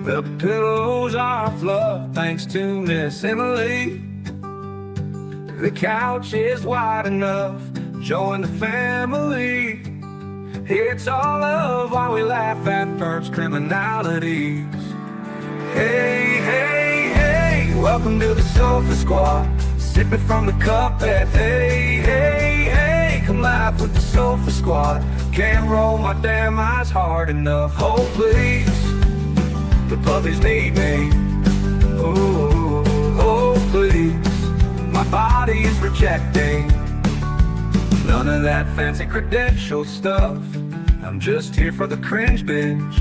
The pillows are fluff thanks to Miss Emily. The couch is wide enough, join the family. It's all love while we laugh at first criminalities. Hey, hey, hey, welcome to the Sofa Squad. Sipping from the cup at hey, hey, hey. Come laugh with the Sofa Squad. Can't roll my damn eyes hard enough. Oh, please, the puppies need me. Oh, oh, please, my body is rejecting none of that fancy credential stuff. I'm just here for the cringe binge.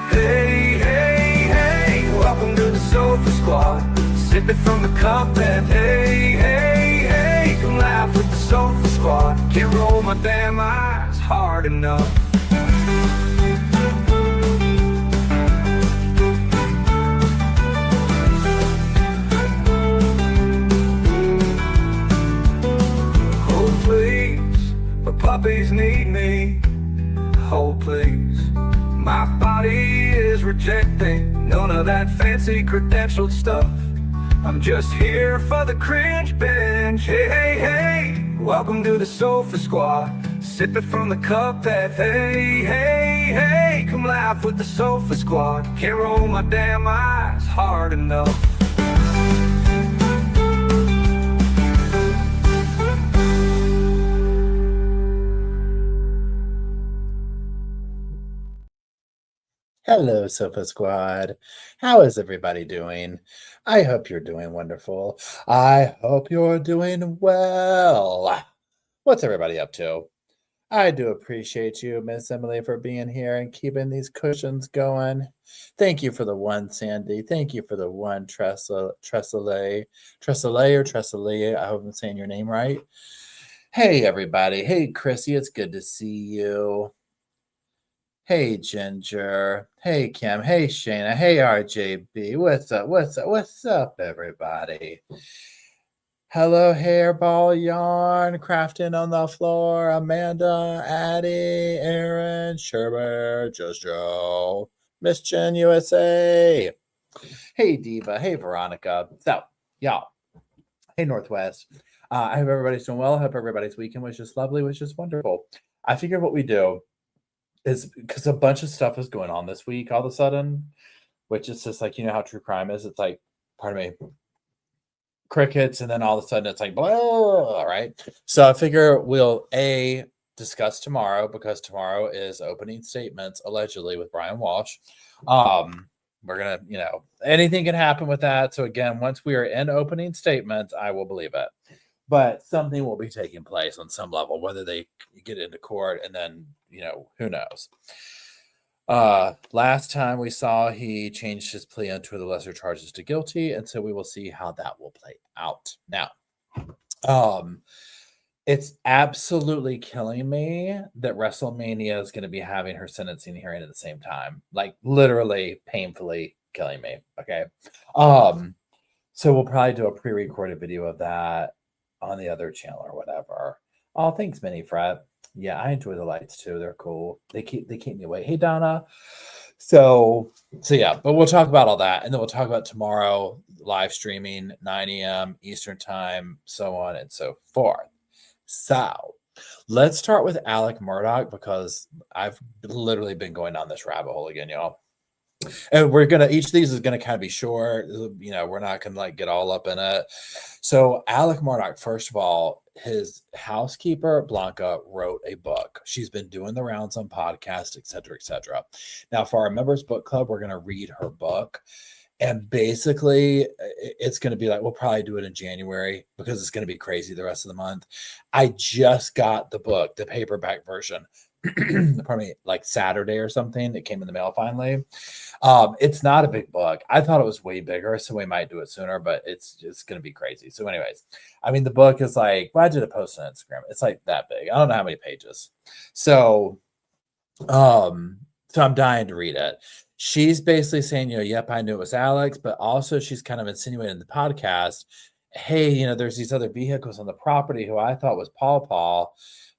Hey, hey, hey, welcome to the Sofa Squad. Sipping from the cup and hey, hey, hey. Come laugh with the Sofa Squad. Can't roll my damn eyes hard enough. Oh please, the puppies need me. Oh please, my body is rejecting none of that fancy credentialed stuff. I'm just here for the cringe binge. Hey, hey, hey, welcome to the Sofa Squad. Sipping from the cup that hey, hey, hey. Come laugh with the Sofa Squad. Can't roll my damn eyes hard enough. Hello, Sofa Squad. How is everybody doing? I hope you're doing wonderful. I hope you're doing well. What's everybody up to? I do appreciate you, Miss Emily, for being here and keeping these cushions going. Thank you for the one, Sandy. Thank you for the one, Tressile or Tressalee. I hope I'm saying your name right. Hey, everybody. Hey, Chrissy. It's good to see you. Hey, Ginger. Hey, Kim. Hey, Shayna. Hey, RJB. What's up? What's up, everybody? Hello, Hairball Yarn. Crafting on the floor. Amanda, Addie, Aaron, Sherbert, Jojo, Miss Jen USA. Hey, Diva. Hey, Veronica. So, y'all. Hey, Northwest. I hope everybody's doing well. I hope everybody's weekend was just lovely, was just wonderful. I figured what we do is because a bunch of stuff is going on this week all of a sudden, which is just like, you know how true crime is. It's like, pardon me, crickets, and then all of a sudden it's like, blah, right? So I figure we'll discuss tomorrow, because tomorrow is opening statements, allegedly, with Brian Walsh. We're going to, anything can happen with that. So again, once we are in opening statements, I will believe it. But something will be taking place on some level, whether they get into court and then, who knows. Last time we saw, he changed his plea into the lesser charges to guilty. And so we will see how that will play out. Now, it's absolutely killing me that WrestleMania is going to be having her sentencing hearing at the same time. Like literally painfully killing me. Okay. So we'll probably do a pre-recorded video of that on the other channel or whatever. Oh, thanks, Mini Fret. Yeah, I enjoy the lights too. They're cool. They keep me awake. Hey, Donna. So yeah, but we'll talk about all that, and then we'll talk about tomorrow live streaming 9 a.m. Eastern time, so on and so forth. So let's start with Alec Murdaugh, because I've literally been going down this rabbit hole again, y'all. And each of these is gonna kind of be short. We're not gonna get all up in it. So Alec Murdaugh, first of all, his housekeeper Blanca wrote a book. She's been doing the rounds on podcasts, etc., etc. Now, for our members book club, we're gonna read her book, and basically it's gonna be like, we'll probably do it in January because it's gonna be crazy the rest of the month. I just got the book, the paperback version. Pardon me, like Saturday or something. It came in the mail finally. It's not a big book. I thought it was way bigger, so we might do it sooner, but it's going to be crazy. So anyways, the book is like, well, I did a post on Instagram. It's like that big. I don't know how many pages. So I'm dying to read it. She's basically saying, yep, I knew it was Alex, but also she's kind of insinuating in the podcast, hey, there's these other vehicles on the property who I thought was Paul,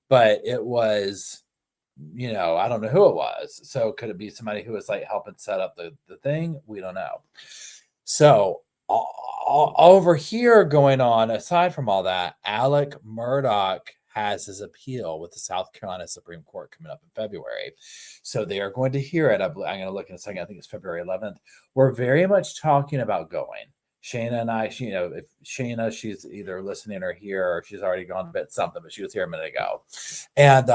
but it was I don't know who it was. So could it be somebody who was like helping set up the thing? We don't know. So over here going on, aside from all that, Alec Murdaugh has his appeal with the South Carolina Supreme Court coming up in February. So they are going to hear it. I'm going to look in a second. I think it's February 11th. We're very much talking about going. Shayna and I, if Shayna, she's either listening or here, or she's already gone to bed something, but she was here a minute ago. And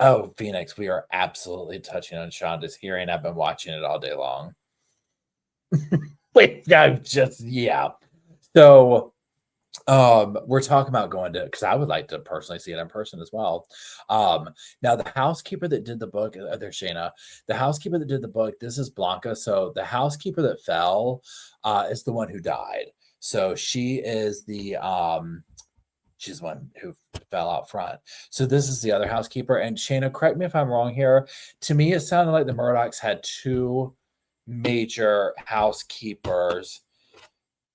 oh, Phoenix, we are absolutely touching on Shonda's hearing. I've been watching it all day long. Wait, I'm just, yeah. So we're talking about going to, because I would like to personally see it in person as well. Now the housekeeper that did the book, there's Shayna, the housekeeper that did the book, this is Blanca. So the housekeeper that fell is the one who died. So she is the she's the one who fell out front. So this is the other housekeeper. And Shayna, correct me if I'm wrong here. To me, it sounded like the Murdaughs had two major housekeepers.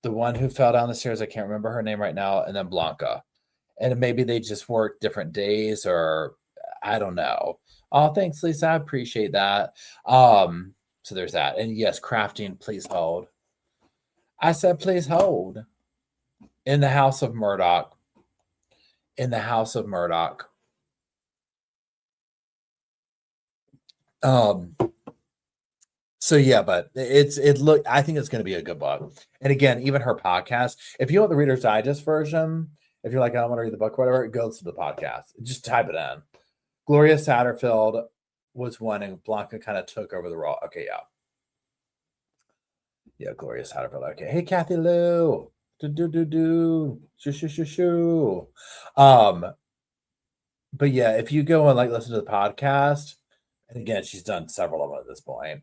The one who fell down the stairs, I can't remember her name right now, and then Blanca. And maybe they just worked different days, or I don't know. Oh, thanks, Lisa. I appreciate that. So there's that. And yes, crafting, please hold. I said, please hold. In the house of Murdaugh. In the house of Murdaugh. So yeah, but I think it's going to be a good book. And again, even her podcast, if you want the Reader's Digest version, if you're like, I don't want to read the book or whatever, go to the podcast. Just type it in. Gloria Satterfield was one, and Blanca kind of took over the role. Okay, yeah. Yeah, Gloria Satterfield. Okay. Hey, Kathy Lou. Shoo. But yeah, if you go and like listen to the podcast, and again, she's done several of them at this point.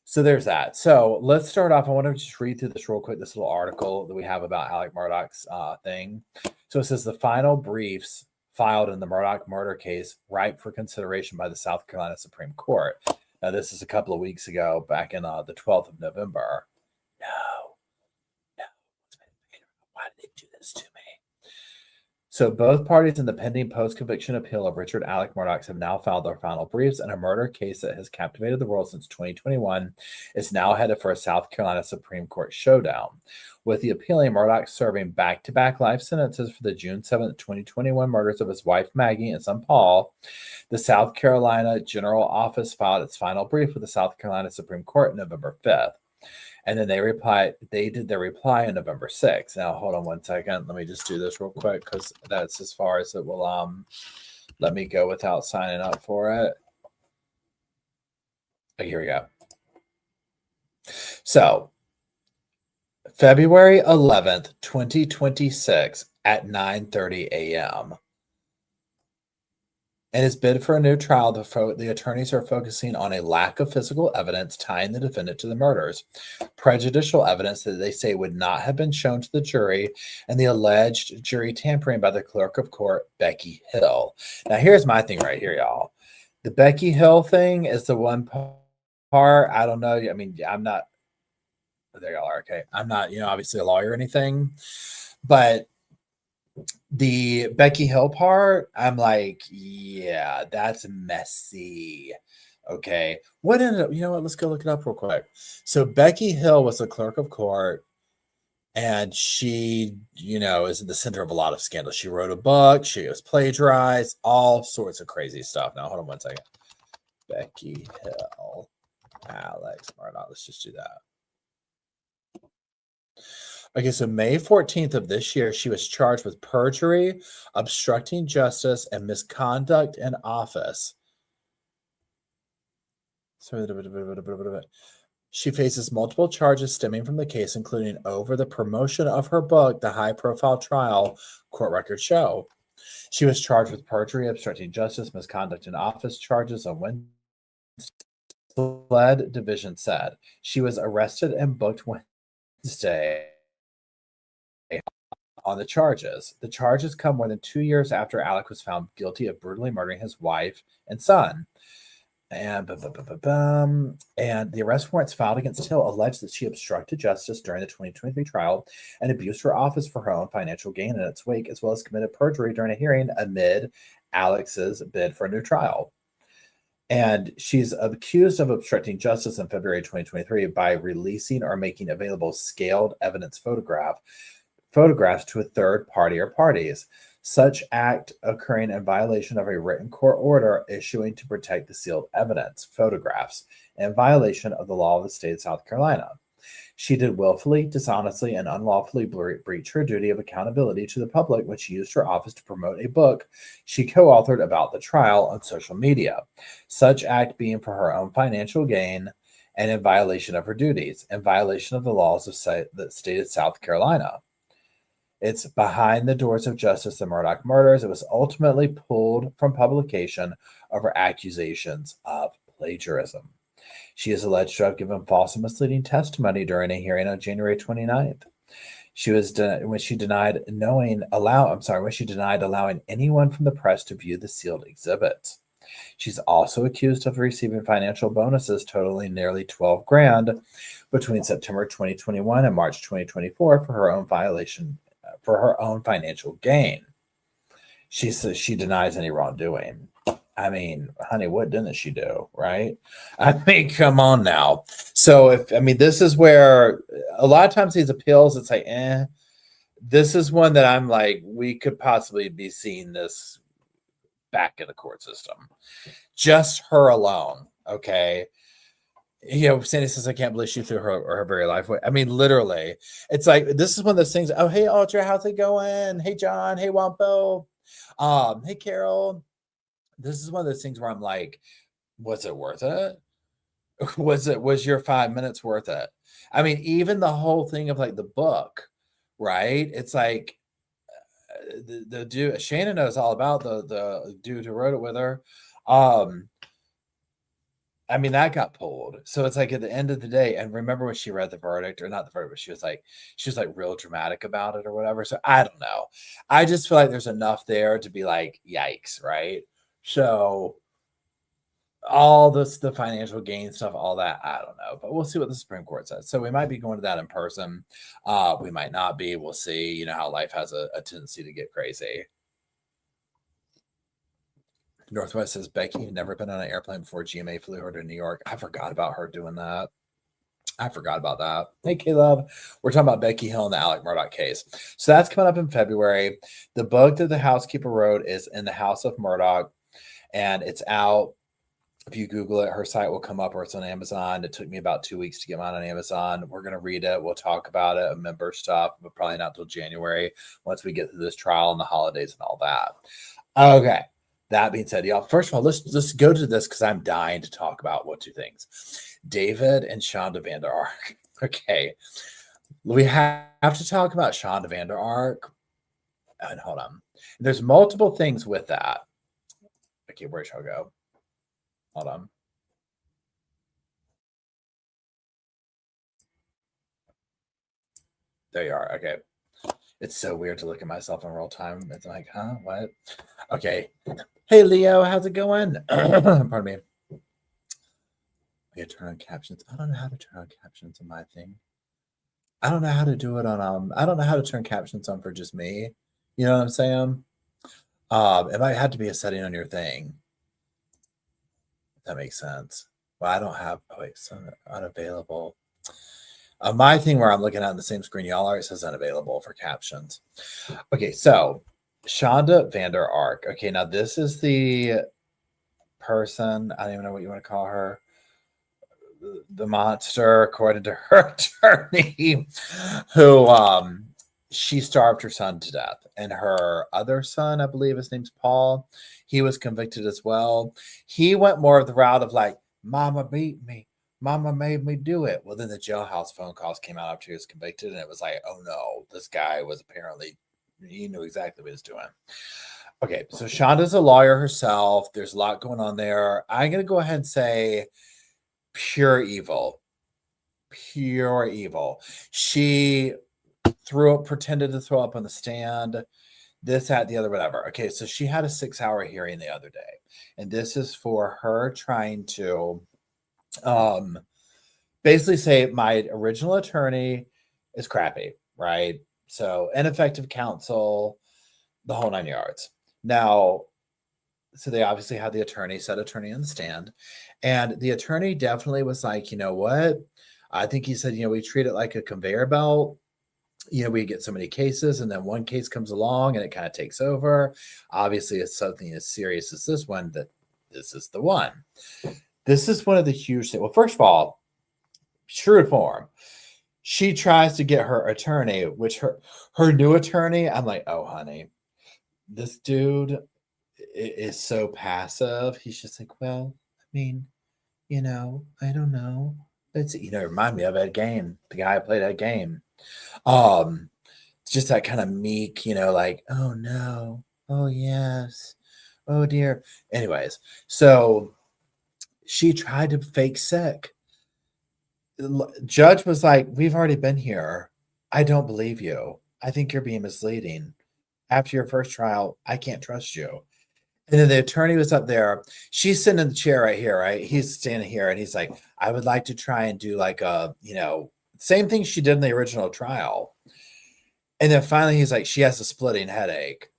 So there's that. So let's start off. I want to just read through this real quick, this little article that we have about Alec Murdaugh's thing. So it says the final briefs filed in the Murdaugh murder case ripe for consideration by the South Carolina Supreme Court. Now, this is a couple of weeks ago, back in the 12th of November. No. Why did they do this to me? So both parties in the pending post-conviction appeal of Richard Alec Murdaugh have now filed their final briefs, and a murder case that has captivated the world since 2021 is now headed for a South Carolina Supreme Court showdown. With the appealing, Murdaugh serving back-to-back life sentences for the June 7th, 2021 murders of his wife Maggie and son Paul, the South Carolina General Office filed its final brief with the South Carolina Supreme Court November 5th. And then they did their reply on November 6th. Now, hold on one second. Let me just do this real quick because that's as far as it will let me go without signing up for it. Okay, here we go. So, February 11th, 2026 at 9:30 a.m. In his bid for a new trial, the attorneys are focusing on a lack of physical evidence tying the defendant to the murders, prejudicial evidence that they say would not have been shown to the jury, and the alleged jury tampering by the clerk of court, Becky Hill. Now, here's my thing right here, y'all. The Becky Hill thing is the one part, I don't know. I mean, I'm not, there y'all are, okay. I'm not, obviously a lawyer or anything, but the Becky Hill part, I'm like, yeah, that's messy. Okay. What ended up, let's go look it up real quick. So Becky Hill was the clerk of court, and she, is in the center of a lot of scandal. She wrote a book, she was plagiarized, all sorts of crazy stuff. Now, hold on one second. Becky Hill, Alex Murdaugh. Let's just do that. Okay, so May 14th of this year, she was charged with perjury, obstructing justice, and misconduct in office. She faces multiple charges stemming from the case, including over the promotion of her book, The High-Profile Trial, court records show. She was charged with perjury, obstructing justice, misconduct in office charges on Wednesday. SLED division said she was arrested and booked Wednesday on the charges. The charges come more than 2 years after Alec was found guilty of brutally murdering his wife and son. And the arrest warrants filed against Hill alleged that she obstructed justice during the 2023 trial and abused her office for her own financial gain in its wake, as well as committed perjury during a hearing amid Alex's bid for a new trial. And she's accused of obstructing justice in February 2023 by releasing or making available scaled evidence photographs to a third party or parties. Such act occurring in violation of a written court order issuing to protect the sealed evidence, photographs, in violation of the law of the state of South Carolina. She did willfully, dishonestly, and unlawfully breach her duty of accountability to the public when she used her office to promote a book she co-authored about the trial on social media. Such act being for her own financial gain and in violation of her duties, in violation of the laws of the state of South Carolina. It's behind the doors of justice, the Murdaugh murders. It was ultimately pulled from publication over accusations of plagiarism. She is alleged to have given false and misleading testimony during a hearing on January 29th. When she denied allowing anyone from the press to view the sealed exhibits. She's also accused of receiving financial bonuses totaling nearly $12,000 between September 2021 and March 2024 for her own financial gain. She says she denies any wrongdoing. I mean, honey, what didn't she do, right? I mean, come on now. So this is where a lot of times these appeals, it's like, this is one that I'm like, we could possibly be seeing this back in the court system. Just her alone, okay? Sandy says, I can't believe she threw her very life away. I mean, literally, it's like, this is one of those things. Oh, hey, Ultra, how's it going? Hey, John. Hey, Wampo. Hey, Carol. This is one of those things where I'm like, was it worth it? Was your 5 minutes worth it? I mean, even the whole thing of like the book, right? It's like the dude, Shannon knows all about the dude who wrote it with her. I mean, that got pulled. So it's like at the end of the day, and remember when she read the verdict, or not the verdict, but she was like real dramatic about it or whatever. So I don't know. I just feel like there's enough there to be like, yikes, right? So all the financial gain stuff, all that, I don't know, but we'll see what the Supreme Court says. So we might be going to that in person. We might not be. We'll see. You know how life has a tendency to get crazy. Northwest says Becky had never been on an airplane before GMA flew her to New York. I forgot about her doing that. I forgot about that. Hey, Caleb. We're talking about Becky Hill and the Alec Murdaugh case. So that's coming up in February. The book that the housekeeper wrote is In the House of Murdaugh, and it's out. If you Google it, her site will come up, or it's on Amazon. It took me about 2 weeks to get mine on Amazon. We're going to read it. We'll talk about it, member stuff, but probably not till January once we get through this trial and the holidays and all that. Okay. That being said, y'all, first of all, let's go to this because I'm dying to talk about two things. David and Shonda Vander Ark. Okay. We have to talk about Shonda Vander Ark. And hold on. There's multiple things with that. Okay, where shall I go? Hold on. There you are. Okay. It's so weird to look at myself in real time. It's like, huh? What? Okay. Hey, Leo, how's it going? Pardon me. Okay, turn on captions. I don't know how to turn on captions on my thing. I don't know how to do it on I don't know how to turn captions on for just me. You know what I'm saying? It might have to be a setting on your thing. That makes sense. Well, I don't have so unavailable. My thing where I'm looking at the same screen y'all are, it says unavailable for captions. Okay, so Shonda Vander Ark. Okay, now this is the person, I don't even know what you want to call her. The monster, according to her attorney, who she starved her son to death. And her other son, I believe his name's Paul, he was convicted as well. He went more of the route of like, Mama beat me. Mama made me do it. Well, then the jailhouse phone calls came out after he was convicted, and it was like, oh no, this guy was apparently, he knew exactly what he was doing. Okay, so Shonda's a lawyer herself. There's a lot going on there. I'm going to go ahead and say pure evil. Pure evil. She pretended to throw up on the stand. This, that, the other, whatever. Okay, so she had a 6-hour hearing the other day. And this is for her trying to basically say my original attorney is crappy, right? So ineffective counsel, the whole 9 yards. Now, so they obviously had the set attorney on the stand. And the attorney definitely was like, you know what? I think he said, we treat it like a conveyor belt. We get so many cases, and then one case comes along and it kind of takes over. Obviously, it's something as serious as this one, that this is the one. This is one of the huge things. Well, first of all, true to form, she tries to get her attorney, which her new attorney, I'm like, oh, honey, this dude is so passive. He's just like, well, I mean, I don't know. It's, remind me of Ed Gein, the guy who played Ed Gein. Just that kind of meek, like, oh no, oh yes, oh dear. Anyways, so she tried to fake sick. Judge was like, we've already been here. I don't believe you. I think you're being misleading. After your first trial, I can't trust you. And then the attorney was up there. She's sitting in the chair right here, right? He's standing here, and he's like, I would like to try and do like a, same thing she did in the original trial. And then finally he's like, she has a splitting headache.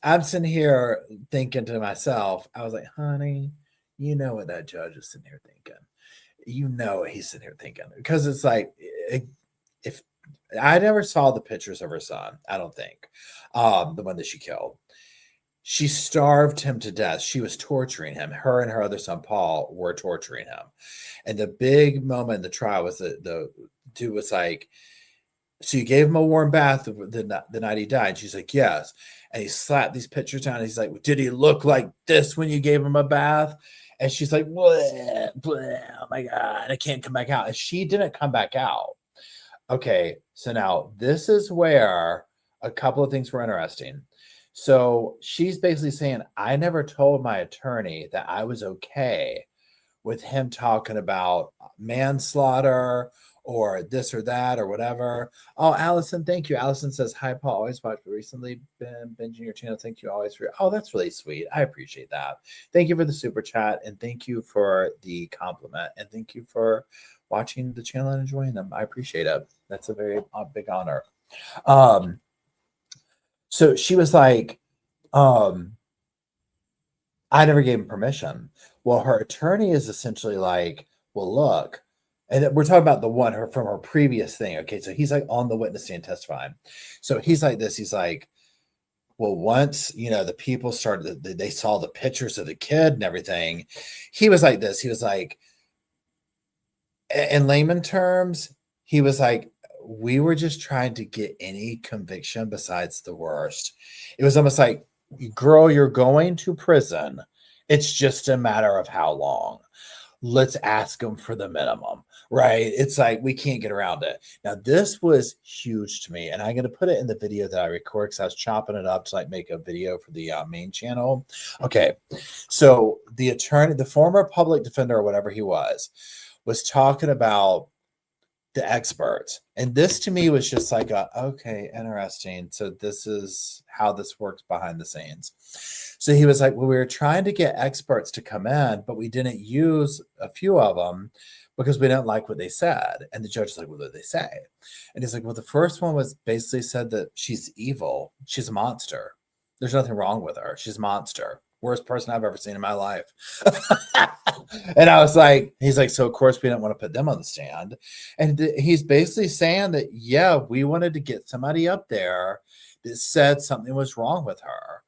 I'm sitting here thinking to myself, I was like, honey, you know what that judge is sitting here thinking. You know what he's sitting here thinking. Because it's like, if I never saw the pictures of her son, I don't think, the one that she killed. She starved him to death. She was torturing him. Her and her other son, Paul, were torturing him. And the big moment in the trial was that the dude was like, so you gave him a warm bath the night he died? She's like, yes. And he slapped these pictures down. And he's like, did he look like this when you gave him a bath? And she's like, bleh, bleh, oh my God, I can't come back out. And she didn't come back out. Okay, so now this is where a couple of things were interesting. So she's basically saying, I never told my attorney that I was okay with him talking about manslaughter or this or that or whatever. Oh, Allison, thank you. Allison says, hi, Paul. Always watched, but recently been binging your channel. Thank you always for. Oh, that's really sweet. I appreciate that. Thank you for the super chat, and thank you for the compliment, and thank you for watching the channel and enjoying them. I appreciate it. That's a very big honor. So she was like, I never gave him permission. Well, her attorney is essentially like, well, look, and we're talking about the one from her previous thing. Okay, so he's like on the witness stand testifying. So he's like this. He's like, well, once the people started, they saw the pictures of the kid and everything. He was like this. He was like, in layman terms, he was like, we were just trying to get any conviction besides the worst. It was almost like, girl, you're going to prison. It's just a matter of how long. Let's ask them for the minimum, right? It's like, we can't get around it. Now, this was huge to me, and I'm going to put it in the video that I record because I was chopping it up to like make a video for the main channel. Okay, so the attorney, the former public defender or whatever he was talking about the experts. And this to me was just like, okay, interesting. So this is how this works behind the scenes. So he was like, well, we were trying to get experts to come in, but we didn't use a few of them because we didn't like what they said. And the judge was like, well, what did they say? And he's like, well, the first one was basically said that she's evil. She's a monster. There's nothing wrong with her. She's a monster. Worst person I've ever seen in my life. And I was like, he's like, so of course we didn't want to put them on the stand. And he's basically saying that, yeah, we wanted to get somebody up there that said something was wrong with her.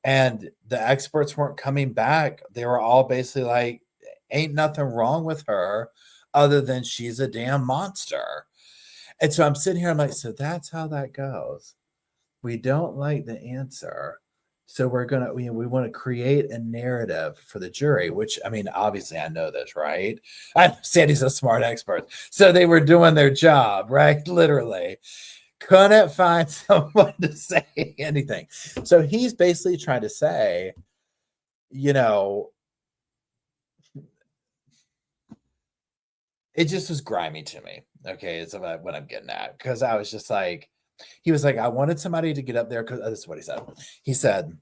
And the experts weren't coming back. They were all basically like, ain't nothing wrong with her other than she's a damn monster. And so I'm sitting here, I'm like, so that's how that goes. We don't like the answer. So we're going to, we want to create a narrative for the jury, which, I mean, obviously I know this, right? Sandy's a smart expert. So they were doing their job, right? Literally. Couldn't find someone to say anything. So he's basically trying to say, it just was grimy to me. Okay. It's about what I'm getting at. Because I was just like, he was like, I wanted somebody to get up there because this is what he said. He said,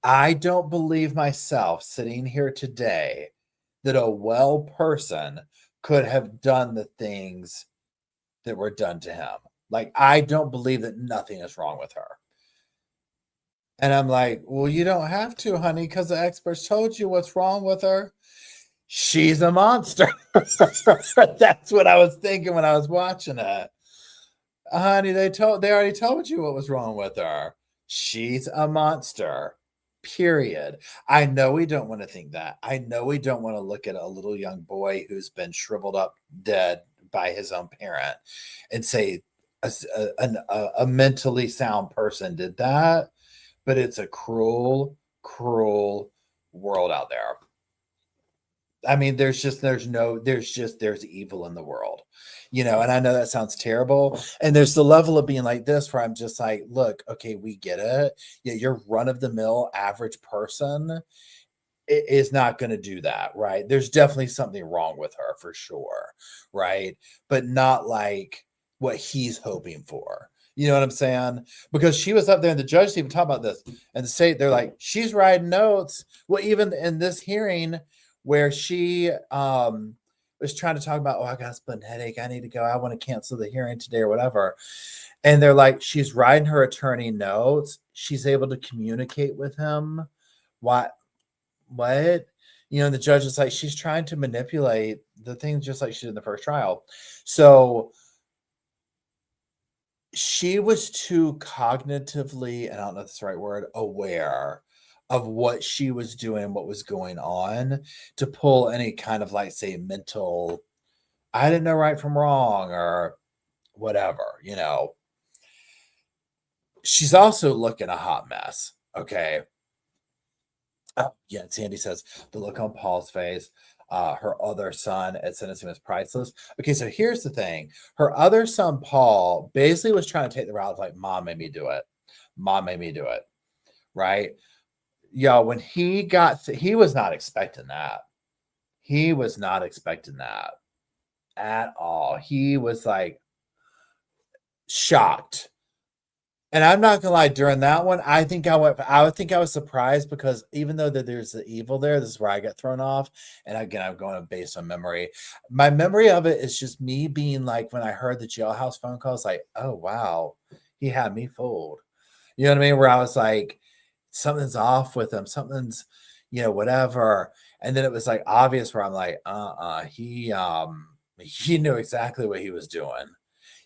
I don't believe myself sitting here today that a well person could have done the things that were done to him. Like, I don't believe that nothing is wrong with her. And I'm like, well, you don't have to, honey, because the experts told you what's wrong with her. She's a monster. That's what I was thinking when I was watching it. Honey, they already told you what was wrong with her. She's a monster. Period. I know we don't want to think that. I know we don't want to look at a little young boy who's been shriveled up dead by his own parent and say a mentally sound person did that, but it's a cruel, cruel world out there. I mean, there's evil in the world, and I know that sounds terrible. And there's the level of being like this where I'm just like, look, okay, we get it. Yeah, your run of the mill average person is not going to do that, right? There's definitely something wrong with her for sure, right? But not like what he's hoping for. You know what I'm saying? Because she was up there and the judge even talked about this and the state, they're like, she's writing notes. Well, even in this hearing where she was trying to talk about, oh, I got a splitting headache. I need to go. I want to cancel the hearing today or whatever. And they're like, she's writing her attorney notes. She's able to communicate with him. What? The judge is like, she's trying to manipulate the things just like she did in the first trial. So she was too cognitively, and I don't know if that's the right word, aware of what she was doing, what was going on, to pull any kind of like, say, mental, I didn't know right from wrong or whatever, She's also looking a hot mess. Okay. Oh, yeah, Sandy says the look on Paul's face, her other son at sentencing was priceless. Okay, so here's the thing. Her other son, Paul, basically was trying to take the route of like, mom made me do it. Mom made me do it. Right? When he he was not expecting that. He was not expecting that at all. He was like shocked. And I'm not gonna lie, during that one, I think I was surprised because even though that there's the evil there, this is where I get thrown off. And again, I'm going based on memory. My memory of it is just me being like, when I heard the jailhouse phone calls, like, oh wow, he had me fooled. You know what I mean? Where I was like, something's off with him, something's, whatever. And then it was like obvious where I'm like, he knew exactly what he was doing.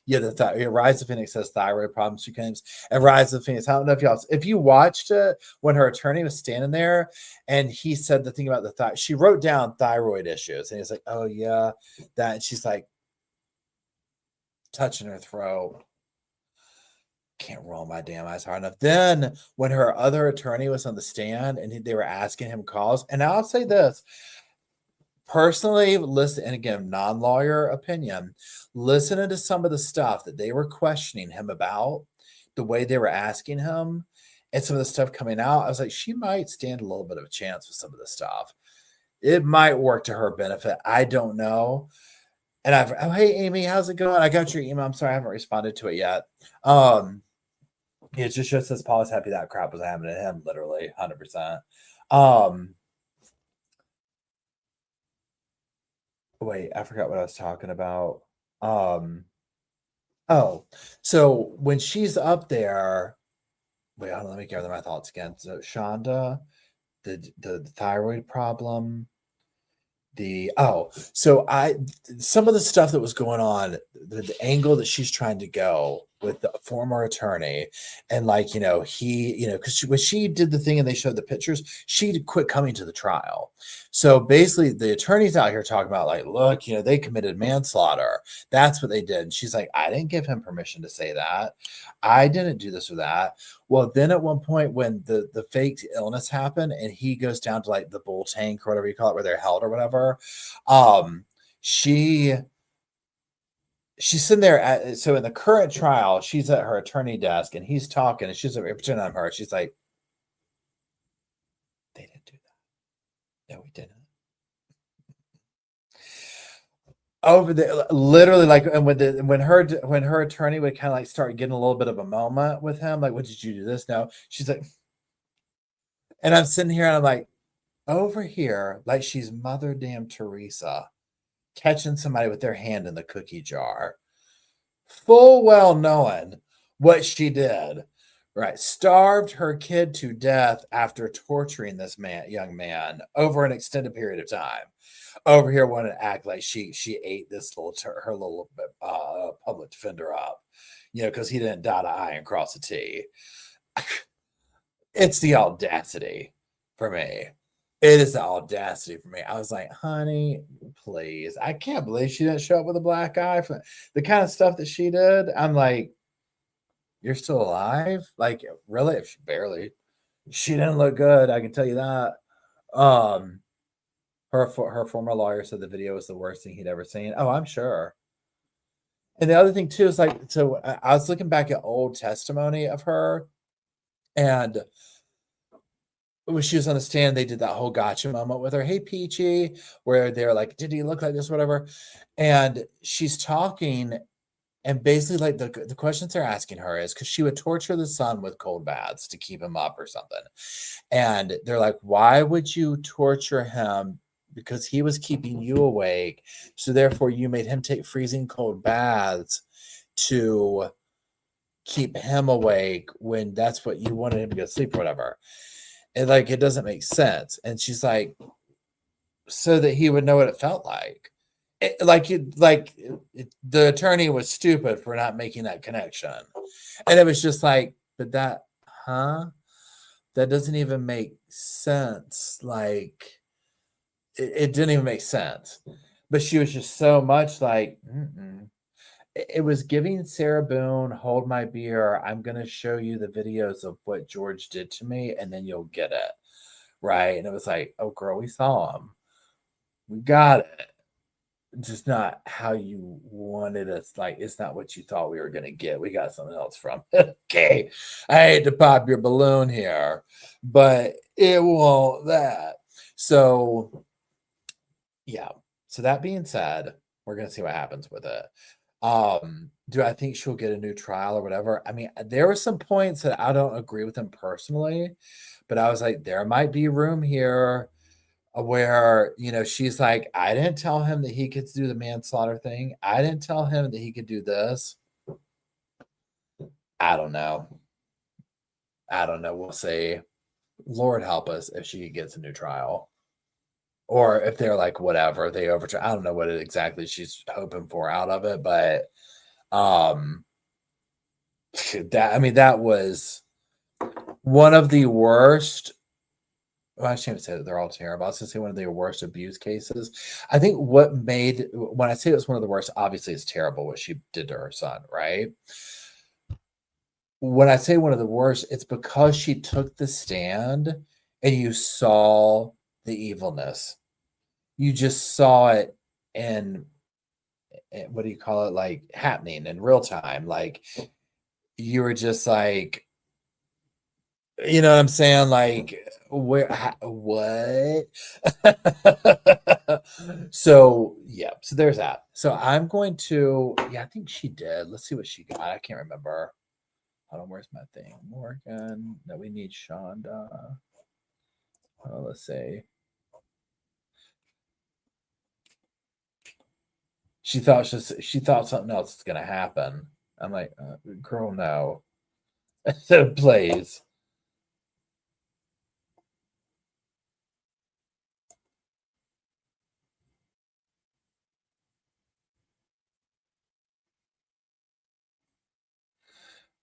Yeah, Rise of Phoenix has thyroid problems she claims. And Rise of Phoenix, I don't know if you watched it when her attorney was standing there and he said the thing about the thyroid. She wrote down thyroid issues and he's like, oh yeah, that. And she's like touching her throat. Can't roll my damn eyes hard enough. Then when her other attorney was on the stand and they were asking him calls, and I'll say this, personally, listen, and again, non-lawyer opinion, listening to some of the stuff that they were questioning him about, the way they were asking him, and some of the stuff coming out, I was like, she might stand a little bit of a chance with some of the stuff. It might work to her benefit. I don't know. And oh, hey, Amy, how's it going? I got your email. I'm sorry, I haven't responded to it yet. It just says Paul is happy that crap was happening to him, literally, 100%. Wait, I forgot what I was talking about. So when she's up there, wait, hold on, let me gather my thoughts again. So Shonda, the thyroid problem, some of the stuff that was going on, the angle that she's trying to go with the former attorney, and like, because when she did the thing and they showed the pictures, she quit coming to the trial. So basically the attorney's out here talking about like, look, they committed manslaughter. That's what they did. And she's like, I didn't give him permission to say that. I didn't do this or that. Well, then at one point when the fake illness happened and he goes down to like the bull tank or whatever you call it, where they're held or whatever, she's sitting there so in the current trial, she's at her attorney desk and he's talking and she's pretending I'm her. She's like, they didn't do that. No, we didn't. Over there, literally, like, and when her attorney would kind of like start getting a little bit of a moment with him, like, what did you do this? No, she's like, and I'm sitting here and I'm like, over here, like she's Mother damn Teresa catching somebody with their hand in the cookie jar, full well knowing what she did, right, starved her kid to death after torturing this young man over an extended period of time. Over here, wanted to act like she ate this her little public defender up, because he didn't dot an I and cross a T. It's the audacity for me. It is the audacity for me. I was like, honey, please. I can't believe she didn't show up with a black eye for the kind of stuff that she did. I'm like, you're still alive? Like, really? Barely. She didn't look good. I can tell you that. Um, her former lawyer said the video was the worst thing he'd ever seen. Oh, I'm sure. And the other thing too is like, so I was looking back at old testimony of her, and when she was on the stand, they did that whole gotcha moment with her. Hey, Peachy, where they're like, did he look like this, whatever? And she's talking, and basically, like the questions they're asking her is because she would torture the son with cold baths to keep him up or something. And they're like, why would you torture him? Because he was keeping you awake. So therefore, you made him take freezing cold baths to keep him awake when that's what you wanted him to go to sleep or whatever. And like, it doesn't make sense. And she's like, so that he would know what it felt like. The attorney was stupid for not making that connection. And it was just like, but that doesn't even make sense. Like, it didn't even make sense. But she was just so much like, it was giving Sarah Boone, hold my beer. I'm going to show you the videos of what George did to me, and then you'll get it. Right. And it was like, oh, girl, we saw him. We got it. Just not how you wanted us. Like, it's not what you thought we were going to get. We got something else from it. Okay. I hate to pop your balloon here, but it won't that. So, yeah. So that being said, we're going to see what happens with it. Do I think she'll get a new trial or whatever? I mean, there were some points that I don't agree with him personally, but I was like, there might be room here where, she's like, I didn't tell him that he could do the manslaughter thing. I didn't tell him that he could do this. I don't know. We'll see. Lord help us if she gets a new trial. Or if they're like, whatever, they overturn. I don't know what exactly she's hoping for out of it, but that was one of the worst. Well, I shouldn't say that they're all terrible. I was going to say one of the worst abuse cases. I think when I say it was one of the worst, obviously it's terrible what she did to her son, right? When I say one of the worst, it's because she took the stand and you saw the evilness. You just saw it in, what do you call it? Like, happening in real time. Like, you were just like, you know what I'm saying? Like, what? So, yeah. So there's that. So I'm going to, I think she did. Let's see what she got. I can't remember. Hold on, where's my thing? Morgan. No, we need Shonda. Let's see. She thought something else was gonna happen. I'm like, girl, no. So please.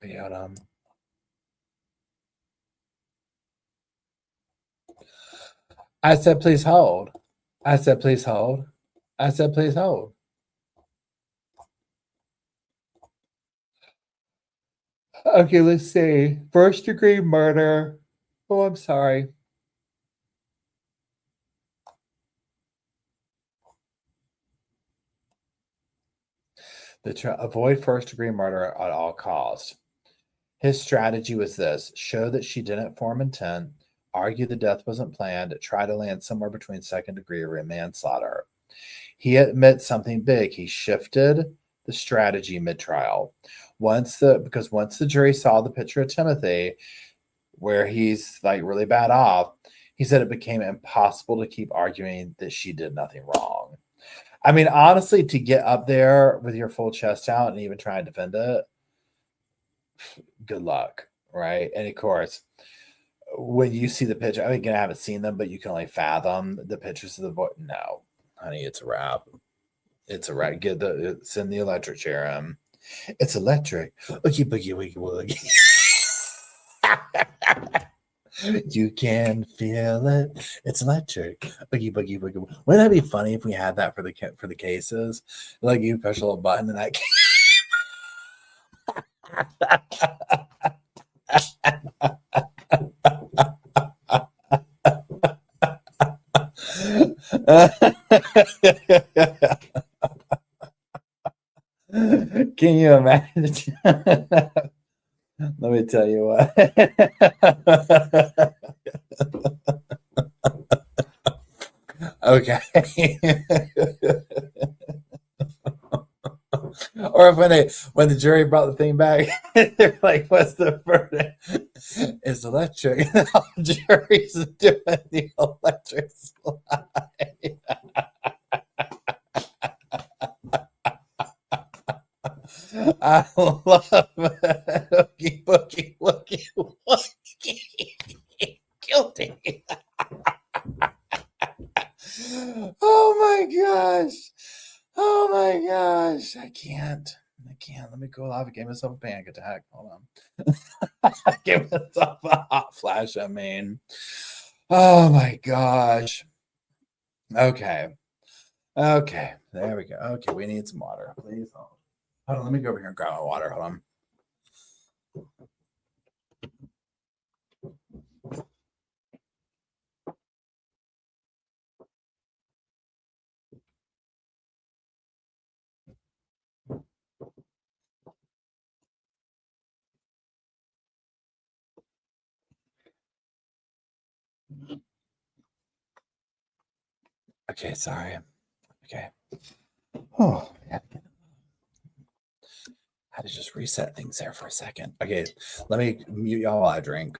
But I said, please hold. I said, please hold. I said, please hold. Okay, let's see. First degree murder. Oh, I'm sorry. Avoid first degree murder at all costs. His strategy was this: show that she didn't form intent, argue the death wasn't planned, try to land somewhere between second degree or manslaughter. He admits something big. He shifted the strategy mid-trial. Once the jury saw the picture of Timothy, where he's like really bad off, he said it became impossible to keep arguing that she did nothing wrong. I mean, honestly, to get up there with your full chest out and even try and defend it, good luck. right? And of course, when you see the picture, I mean, again, I haven't seen them, but you can only fathom the pictures of the boy. No, honey, it's a wrap. It's a wrap. Send the electric chair in. It's electric. Oogie boogie woogie woogie. You can feel it. It's electric. Oogie boogie woogie. Wouldn't that be funny if we had that for the cases? Like you push a little button and that. Can you imagine? Let me tell you what. Okay. Or if when the jury brought the thing back, they're like, "What's the verdict?" It's electric. And all the jury's doing the electric slide. I love it. Oogie boogie woogie woogie. Guilty. Oh my gosh. Oh my gosh. I can't. Let me go live. I gave myself a panic attack. Hold on. I gave myself a hot flash. I mean, oh my gosh. Okay. Okay. There we go. Okay. We need some water. Please. Hold on. Let me go over here and grab my water. Hold on. Okay, sorry. Okay. Oh, yeah. I had to just reset things there for a second. Okay, let me mute y'all while I drink.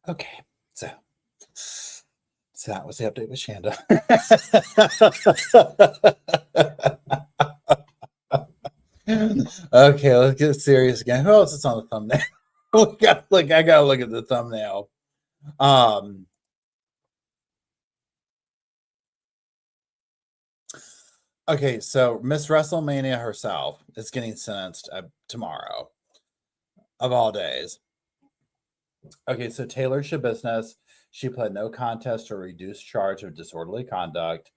Okay, so that was the update with Shanda. Okay, let's get serious again. Who else is on the thumbnail? I gotta look at the thumbnail. Okay, so Miss WrestleMania herself is getting sentenced tomorrow, of all days. Okay, so Taylor Shabisnes, she pled no contest to a reduced charge of disorderly conduct.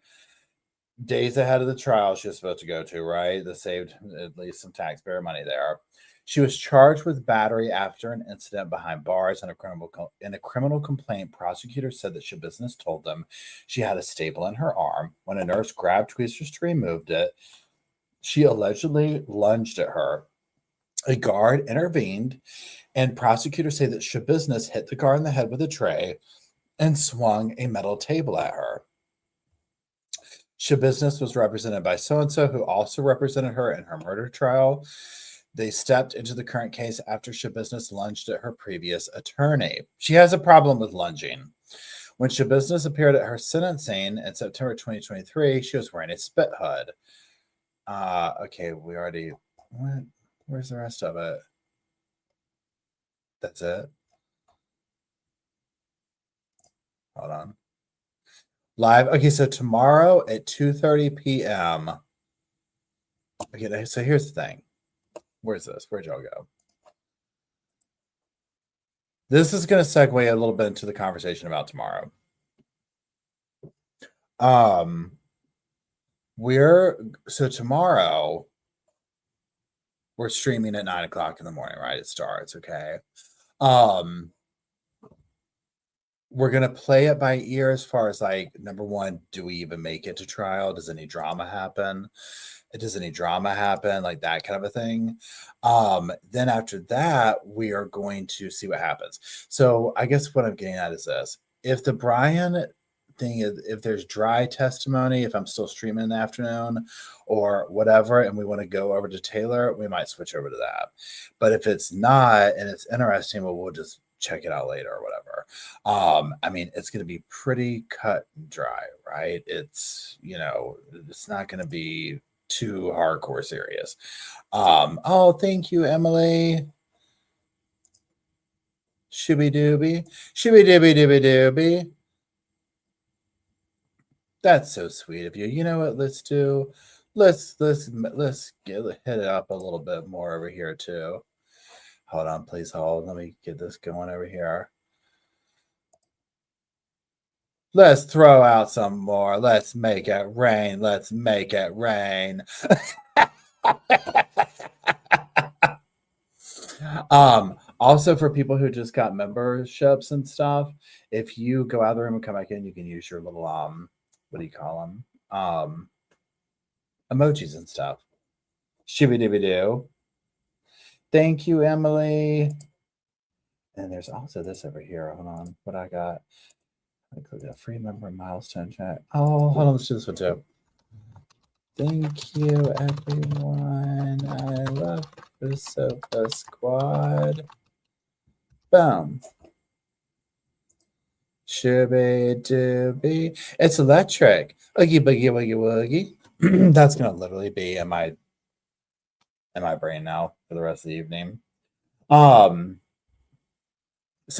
Days ahead of the trial she was supposed to go to, right? That saved at least some taxpayer money there. She was charged with battery after an incident behind bars in a criminal complaint. Prosecutors said that Shabisnes told them she had a staple in her arm. When a nurse grabbed tweezers to remove it, she allegedly lunged at her. A guard intervened, and prosecutors say that Shabisnes hit the guard in the head with a tray and swung a metal table at her. Shabisnes was represented by so-and-so, who also represented her in her murder trial. They stepped into the current case after Shabisnes lunged at her previous attorney. She has a problem with lunging. When Shabisnes appeared at her sentencing in September 2023, she was wearing a spit hood. Okay, we already... What? Where's the rest of it? That's it? Hold on. Live. Okay, so tomorrow at 2:30 p.m. Okay, so here's the thing. Where's this? Where'd y'all go? This is going to segue a little bit into the conversation about tomorrow. So tomorrow we're streaming at 9:00 in the morning, right? It starts, okay. We're going to play it by ear as far as like, number one, do we even make it to trial? Does any drama happen? Like that kind of a thing. Then after that, we are going to see what happens. So I guess what I'm getting at is this. If the Brian thing is, if there's dry testimony, if I'm still streaming in the afternoon or whatever, and we want to go over to Taylor, we might switch over to that. But if it's not and it's interesting, well, we'll just check it out later or whatever. I mean, it's going to be pretty cut and dry, right? It's, it's not going to be too hardcore serious. Oh, thank you, Emily. Shibby dooby, shibby dooby dooby dooby. That's so sweet of you. You know what? Let's hit it up a little bit more over here too. Hold on, please hold. Let me get this going over here. Let's throw out some more. Let's make it rain. Let's make it rain. Also for people who just got memberships and stuff, if you go out of the room and come back in, you can use your little what do you call them? Emojis and stuff. Shibby dibby doo. Thank you, Emily. And there's also this over here. Hold on. What I got? I click a free member milestone chat. Oh, hold on. Let's do this one too. Thank you, everyone. I love the Sofa Squad. Boom. Shibby dibby. It's electric. Oogie boogie woogie woogie. That's gonna literally be in my brain now for the rest of the evening. So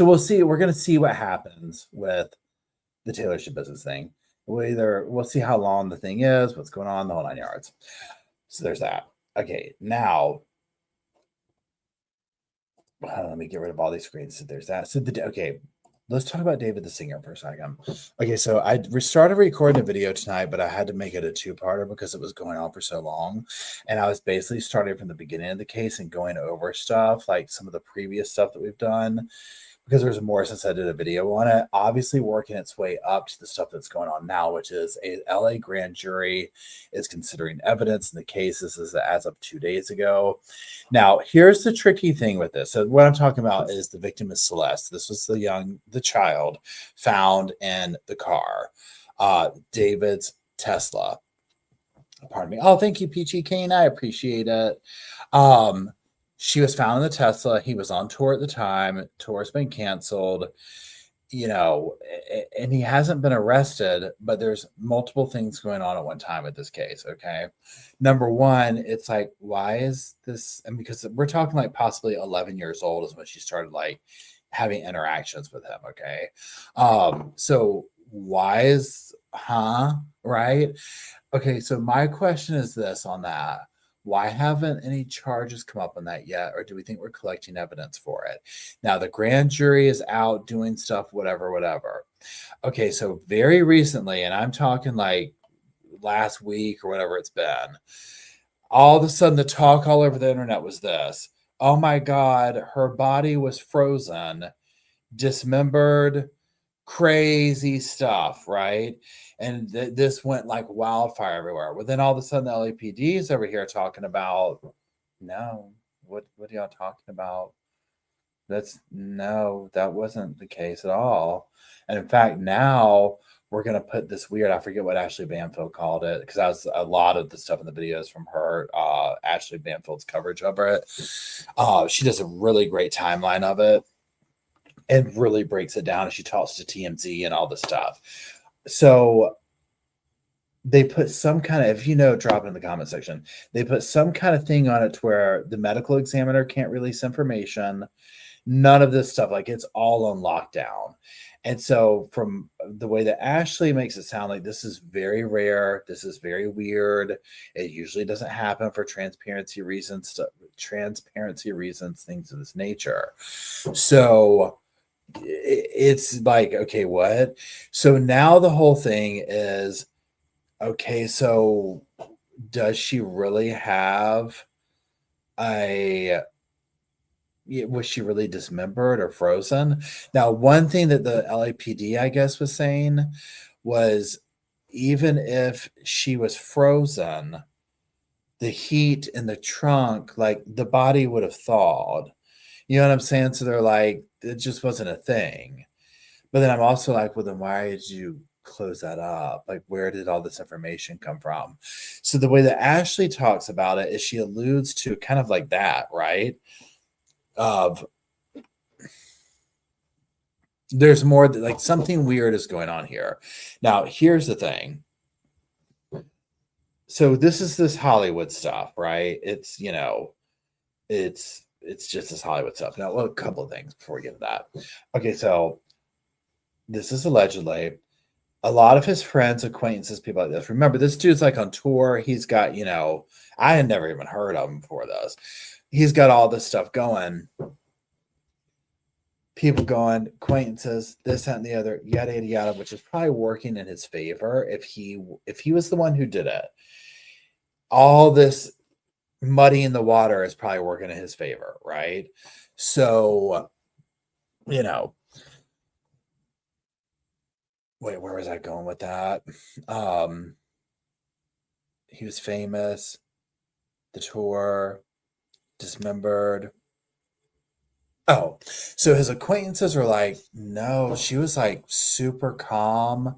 we'll see. We're gonna see what happens with the Taylor Swift business thing. We'll see how long the thing is, what's going on, the whole 9 yards. So there's that. Okay, now let me get rid of all these screens. So there's that. So okay, let's talk about David the singer for a second. Okay, so I started recording a video tonight, but I had to make it a two-parter because it was going on for so long. And I was basically starting from the beginning of the case and going over stuff, like some of the previous stuff that we've done, because there's more since I did a video on it. Obviously working its way up to the stuff that's going on now, which is a LA grand jury is considering evidence in the case. This is as of 2 days ago. Now, here's the tricky thing with this. So what I'm talking about is the victim is Celeste. This was the child found in the car, David's Tesla. Pardon me. Oh, thank you, Peachy Kane. I appreciate it. She was found in the Tesla. He was on tour at the time. Tour's been canceled, and he hasn't been arrested, but there's multiple things going on at one time with this case, okay? Number one, it's like, why is this? And because we're talking like possibly 11 years old is when she started like having interactions with him, okay? So why is, right? Okay, so my question is this on that. Why haven't any charges come up on that yet? Or do we think we're collecting evidence for it? Now, the grand jury is out doing stuff, whatever. Okay, so very recently, and I'm talking like last week or whatever it's been, all of a sudden the talk all over the internet was this. Oh my God, her body was frozen, dismembered, crazy stuff, right? And this went like wildfire everywhere. Well, then all of a sudden the LAPD is over here talking about, no, what are y'all talking about? That wasn't the case at all. And in fact, now we're going to put this weird, I forget what Ashley Banfield called it, because that was a lot of the stuff in the videos from her, Ashley Banfield's coverage of it. She does a really great timeline of it and really breaks it down as she talks to TMZ and all the stuff. So they put some kind of, drop it in the comment section. They put some kind of thing on it to where the medical examiner can't release information. None of this stuff, like it's all on lockdown. And so from the way that Ashley makes it sound like this is very rare, this is very weird. It usually doesn't happen for transparency reasons, things of this nature. So it's like, okay, what? So now the whole thing is, okay, so does she really have was she really dismembered or frozen? Now, one thing that the LAPD, I guess, was saying was even if she was frozen, the heat in the trunk, like the body would have thawed. You know what I'm saying? So they're like, it just wasn't a thing. But then I'm also like, well, then why did you close that up. Like, where did all this information come from? So the way that Ashley talks about it is she alludes to kind of like that, right? Of there's more, like something weird is going on here. Now, here's the thing. So this is this Hollywood stuff, right? It's, it's just this Hollywood stuff. Now, a couple of things before we get to that. Okay, so this is allegedly a lot of his friends, acquaintances, people like this. Remember, this dude's like on tour. He's got, I had never even heard of him before this. He's got all this stuff going. People going, acquaintances, this, that, and the other, yada, yada, yada, which is probably working in his favor if he was the one who did it. All this muddying the water is probably working in his favor, right? So, wait, where was I going with that? He was famous, the tour, dismembered. Oh, so his acquaintances were like, no, she was like super calm.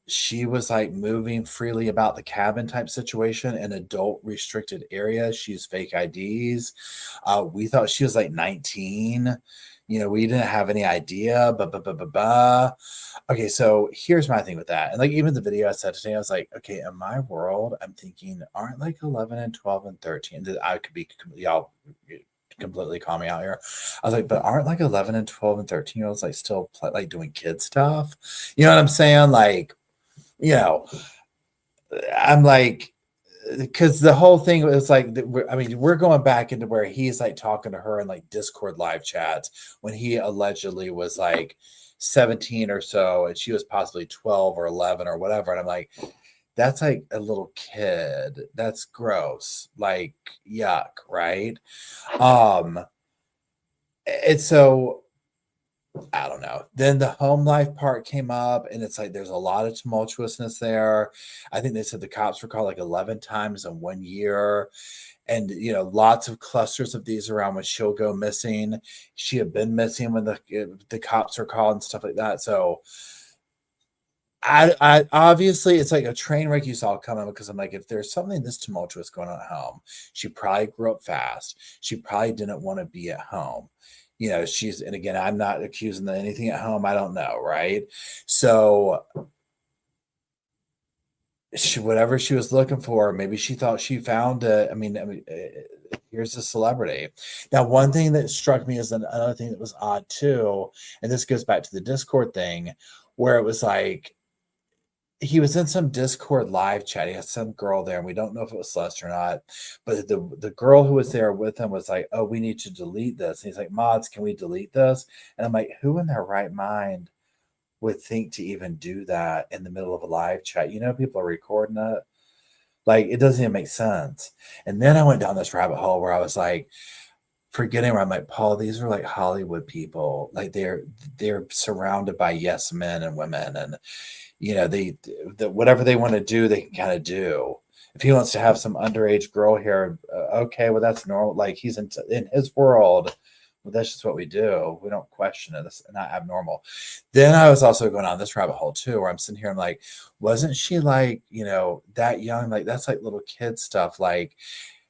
She was like moving freely about the cabin type situation in adult restricted areas. She used fake IDs. We thought she was like 19. We didn't have any idea. Okay, so here's my thing with that. And like even the video I said today, I was like, okay, in my world, I'm thinking, aren't like 11 and 12 and 13 that I could be y'all completely call me out here. I was like, but aren't like 11 and 12 and 13-year-olds like still like doing kid stuff? You know what I'm saying? Like, I'm like, because the whole thing was like, we're going back into where he's like talking to her in like Discord live chats when he allegedly was like 17 or so, and she was possibly 12 or 11 or whatever. And I'm like, that's like a little kid. That's gross. Like, yuck, right? And so I don't know. Then the home life part came up, and it's like there's a lot of tumultuousness there. I think they said the cops were called like 11 times in 1 year. And lots of clusters of these around when she'll go missing. She had been missing when the cops were called and stuff like that. So I obviously it's like a train wreck you saw coming, because I'm like, if there's something this tumultuous going on at home, she probably grew up fast. She probably didn't want to be at home. And again, I'm not accusing of anything at home. I don't know, right? So whatever she was looking for, maybe she thought she found it. I mean, here's a celebrity. Now, one thing that struck me is another thing that was odd too, and this goes back to the Discord thing, where it was like, he was in some Discord live chat. He had some girl there, and we don't know if it was Celeste or not. But the girl who was there with him was like, "Oh, we need to delete this." And he's like, "Mods, can we delete this?" And I'm like, who in their right mind would think to even do that in the middle of a live chat? People are recording it. Like, it doesn't even make sense. And then I went down this rabbit hole where I was like, forgetting where I'm like, Paul, these are like Hollywood people. Like they're surrounded by yes men and women, and they whatever they want to do, they can kind of do. If he wants to have some underage girl here, okay, well that's normal. Like he's in his world. Well, that's just what we do. We don't question it. It's not abnormal. Then I was also going on this rabbit hole too, where I'm sitting here. I'm like, wasn't she like, that young? Like that's like little kid stuff. Like,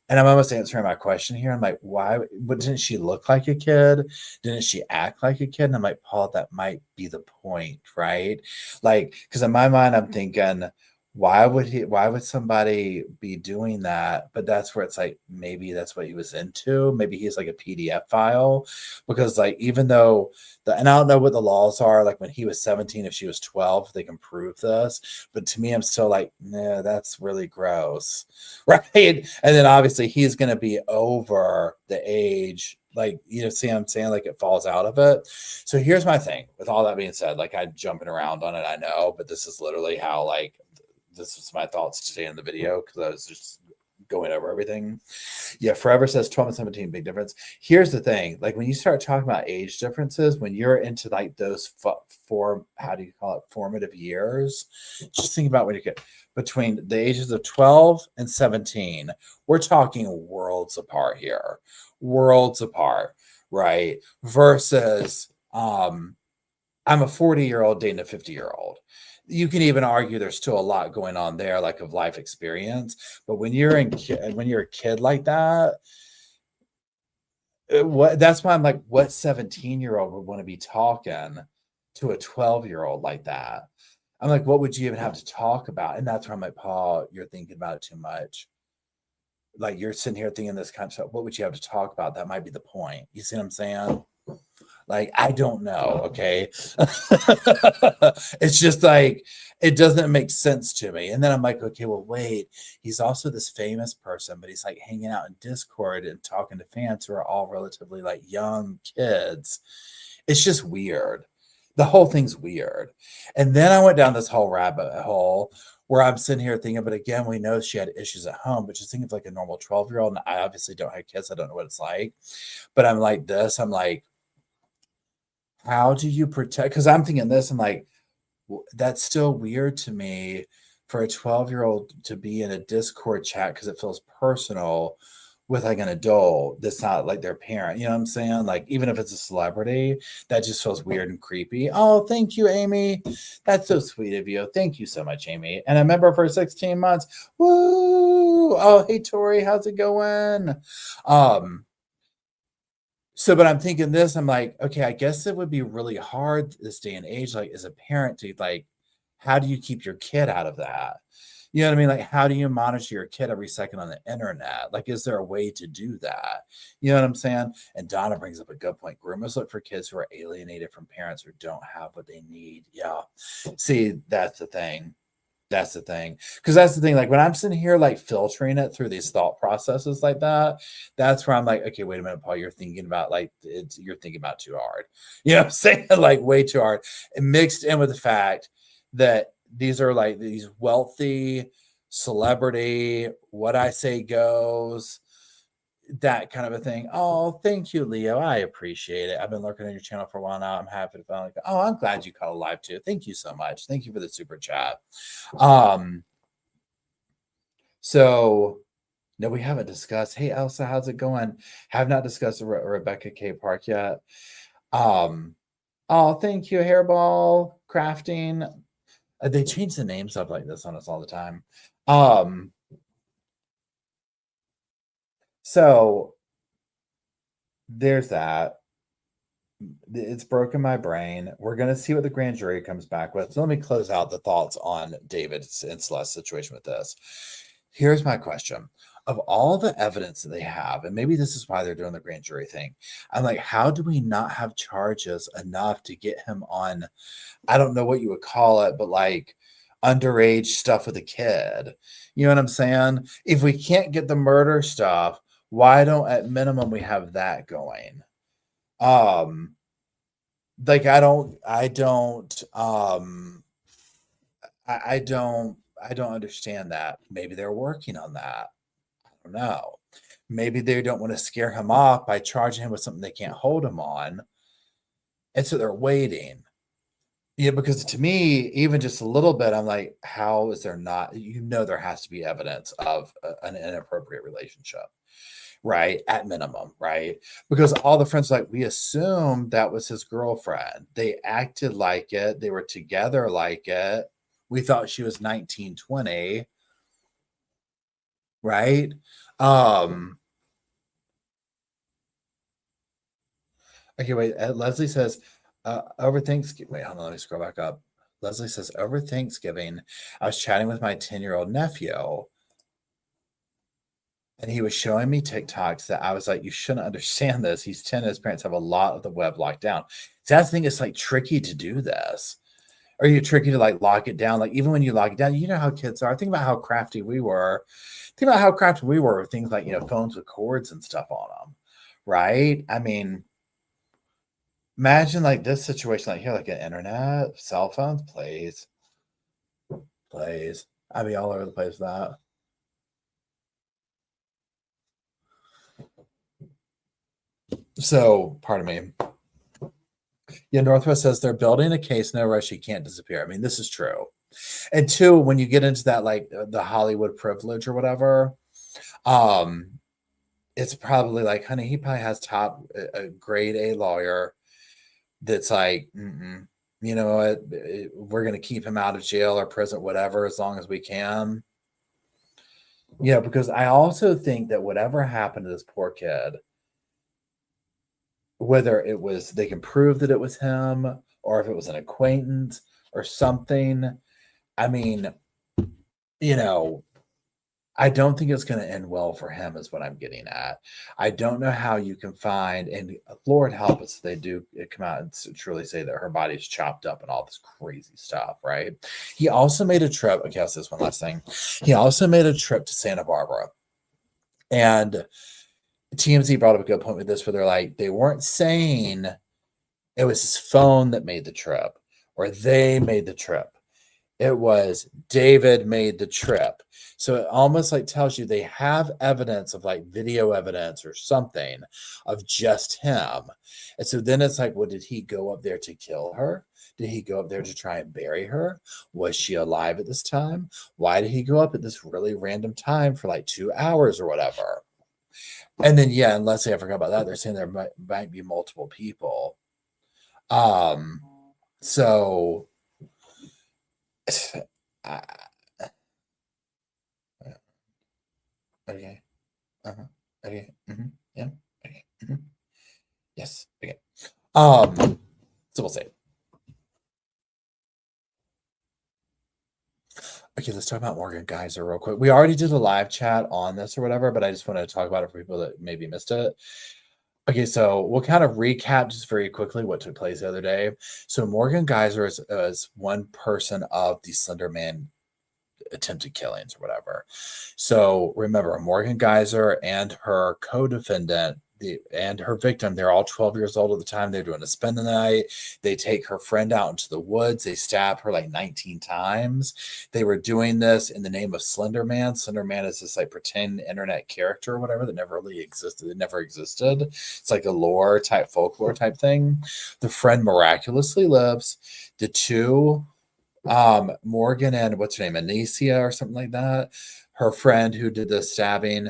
and I'm almost answering my question here. I'm like, why? But didn't she look like a kid? Didn't she act like a kid? And I'm like, Paul, that might be the point, right? Like, because in my mind, I'm thinking, why would somebody be doing that? But that's where it's like, maybe that's what he was into. Maybe he's like a PDF file, because like, even though and I don't know what the laws are, like when he was 17, if she was 12, they can prove this. But to me, I'm still like, nah, that's really gross. Right. And then obviously he's going to be over the age, like, see what I'm saying? Like it falls out of it. So here's my thing with all that being said, like I'm jumping around on it. I know, but this is literally how, like, this was my thoughts today in the video, because I was just going over everything. Yeah, Forever says 12 and 17, big difference. Here's the thing, like when you start talking about age differences, when you're into like those formative years, just think about when you get between the ages of 12 and 17, we're talking worlds apart here. Worlds apart, right? Versus I'm a 40-year-old dating a 50-year-old. you can even argue there's still a lot going on there, like of life experience. But when you're a kid like that, that's why I'm like, what 17-year-old would want to be talking to a 12-year-old like that? I'm like, what would you even have to talk about? And that's where I'm like, Paul, you're thinking about it too much. Like, you're sitting here thinking this kind of stuff. What would you have to talk about? That might be the point. You see what I'm saying? Like, I don't know. Okay. It's just like, it doesn't make sense to me. And then I'm like, okay, well, wait, he's also this famous person, but he's like hanging out in Discord and talking to fans who are all relatively like young kids. It's just weird. The whole thing's weird. And then I went down this whole rabbit hole where I'm sitting here thinking, but again, we know she had issues at home, but just think of like a normal 12-year-old. And I obviously don't have kids. I don't know what it's like. But I'm like this. I'm like, how do you protect? Because I'm thinking this, I'm like, that's still weird to me for a 12-year-old to be in a Discord chat because it feels personal with like an adult that's not like their parent. You know what I'm saying? Like, even if it's a celebrity, that just feels weird and creepy. Oh, thank you, Amy. That's so sweet of you. Thank you so much, Amy. And I remember for 16 months. Woo! Oh, hey, Tori, how's it going? Um, so, but I'm thinking this, I'm like, okay, I guess it would be really hard this day and age, like as a parent, to like, how do you keep your kid out of that? You know what I mean? Like, how do you monitor your kid every second on the internet? Like, is there a way to do that? You know what I'm saying? And Donna brings up a good point. Groomers look for kids who are alienated from parents who don't have what they need. Yeah. See, that's the thing. That's the thing. Because that's the thing. Like, when I'm sitting here, like filtering it through these thought processes like that, that's where I'm like, okay, wait a minute, Paul, you're thinking about like, you're thinking about too hard. You know what I'm saying? Like, way too hard. And mixed in with the fact that these are like these wealthy celebrity, what I say goes, that kind of a thing. Oh, thank you, Leo. I appreciate it. I've been looking at your channel for a while now. I'm happy to finally. Oh, I'm glad you caught a live too. Thank you so much. Thank you for the super chat. Um, so no, we haven't discussed. Hey, Elsa, how's it going? Have not discussed Rebecca K. Park yet. Um, oh, thank you, Hairball Crafting. They change the names up like this on us all the time. So there's that. It's broken my brain. We're going to see what the grand jury comes back with. So let me close out the thoughts on David's and Celeste's situation with this. Here's my question. Of all the evidence that they have, and maybe this is why they're doing the grand jury thing, I'm like, how do we not have charges enough to get him on, I don't know what you would call it, but like underage stuff with a kid? You know what I'm saying? If we can't get the murder stuff, why don't at minimum we have that going? Um, like I don't understand that. Maybe they're working on that. I don't know. Maybe they don't want to scare him off by charging him with something they can't hold him on. And so they're waiting. Yeah, because to me, even just a little bit, I'm like, how is there not? You know, there has to be evidence of an inappropriate relationship, right? At minimum, right? Because all the friends, like, we assumed that was his girlfriend. They acted like it. They were together like it. We thought she was 19, 20, right? Um, okay, wait. Leslie says, over Thanksgiving. Wait, hold on. Let me scroll back up. Leslie says, over Thanksgiving, I was chatting with my 10-year-old nephew, and he was showing me TikToks that I was like, you shouldn't understand this. He's 10, his parents have a lot of the web locked down. So that's the thing, it's like tricky to do this. Or you're tricky to like lock it down. Like, even when you lock it down, you know how kids are. Think about how crafty we were. Think about how crafty we were with things like, phones with cords and stuff on them. Right? I mean, imagine like this situation, like here, like an internet, cell phones, plays. I'd be all over the place with that. So, pardon me. Yeah, Northwest says they're building a case, no rush, he can't disappear. I mean, this is true. And two, when you get into that, like the Hollywood privilege or whatever, um, it's probably like, honey, he probably has top a grade A lawyer that's like, mm-mm. you know what, we're going to keep him out of jail or prison, whatever, as long as we can. Yeah, because I also think that whatever happened to this poor kid, whether it was they can prove that it was him or if it was an acquaintance or something, I mean, you know, I don't think it's going to end well for him, is what I'm getting at. I don't know how you can find, and Lord help us, if they do come out and truly say that her body's chopped up and all this crazy stuff, right? He also made a trip. Okay, I'll say this one last thing. He also made a trip to Santa Barbara. And TMZ brought up a good point with this, where they're like, they weren't saying it was his phone that made the trip or they made the trip. It was David made the trip. So it almost like tells you they have evidence of like video evidence or something of just him. And so then it's like, well, did he go up there to kill her? Did he go up there to try and bury her? Was she alive at this time? Why did he go up at this really random time for like 2 hours or whatever? And then, yeah, and let's say I forgot about that. They're saying there might be multiple people. So I, okay. Uh-huh. Okay. Yeah. Okay. Yes. Okay. So we'll say. Okay, let's talk about Morgan Geyser real quick. We already did a live chat on this or whatever, but I just want to talk about it for people that maybe missed it. Okay, so we'll kind of recap just very quickly what took place the other day. So Morgan Geyser is one person of the Slender Man attempted killings or whatever. So remember, Morgan Geyser and her co-defendant and her victim, they're all 12 years old at the time. They're doing a spend the night. They take her friend out into the woods. They stab her like 19 times. They were doing this in the name of Slender Man. Slender Man is this like pretend internet character or whatever that never really existed. It never existed. It's like a lore type, folklore type thing. The friend miraculously lives. The two, Morgan and what's her name, Anicia or something like that, her friend who did the stabbing,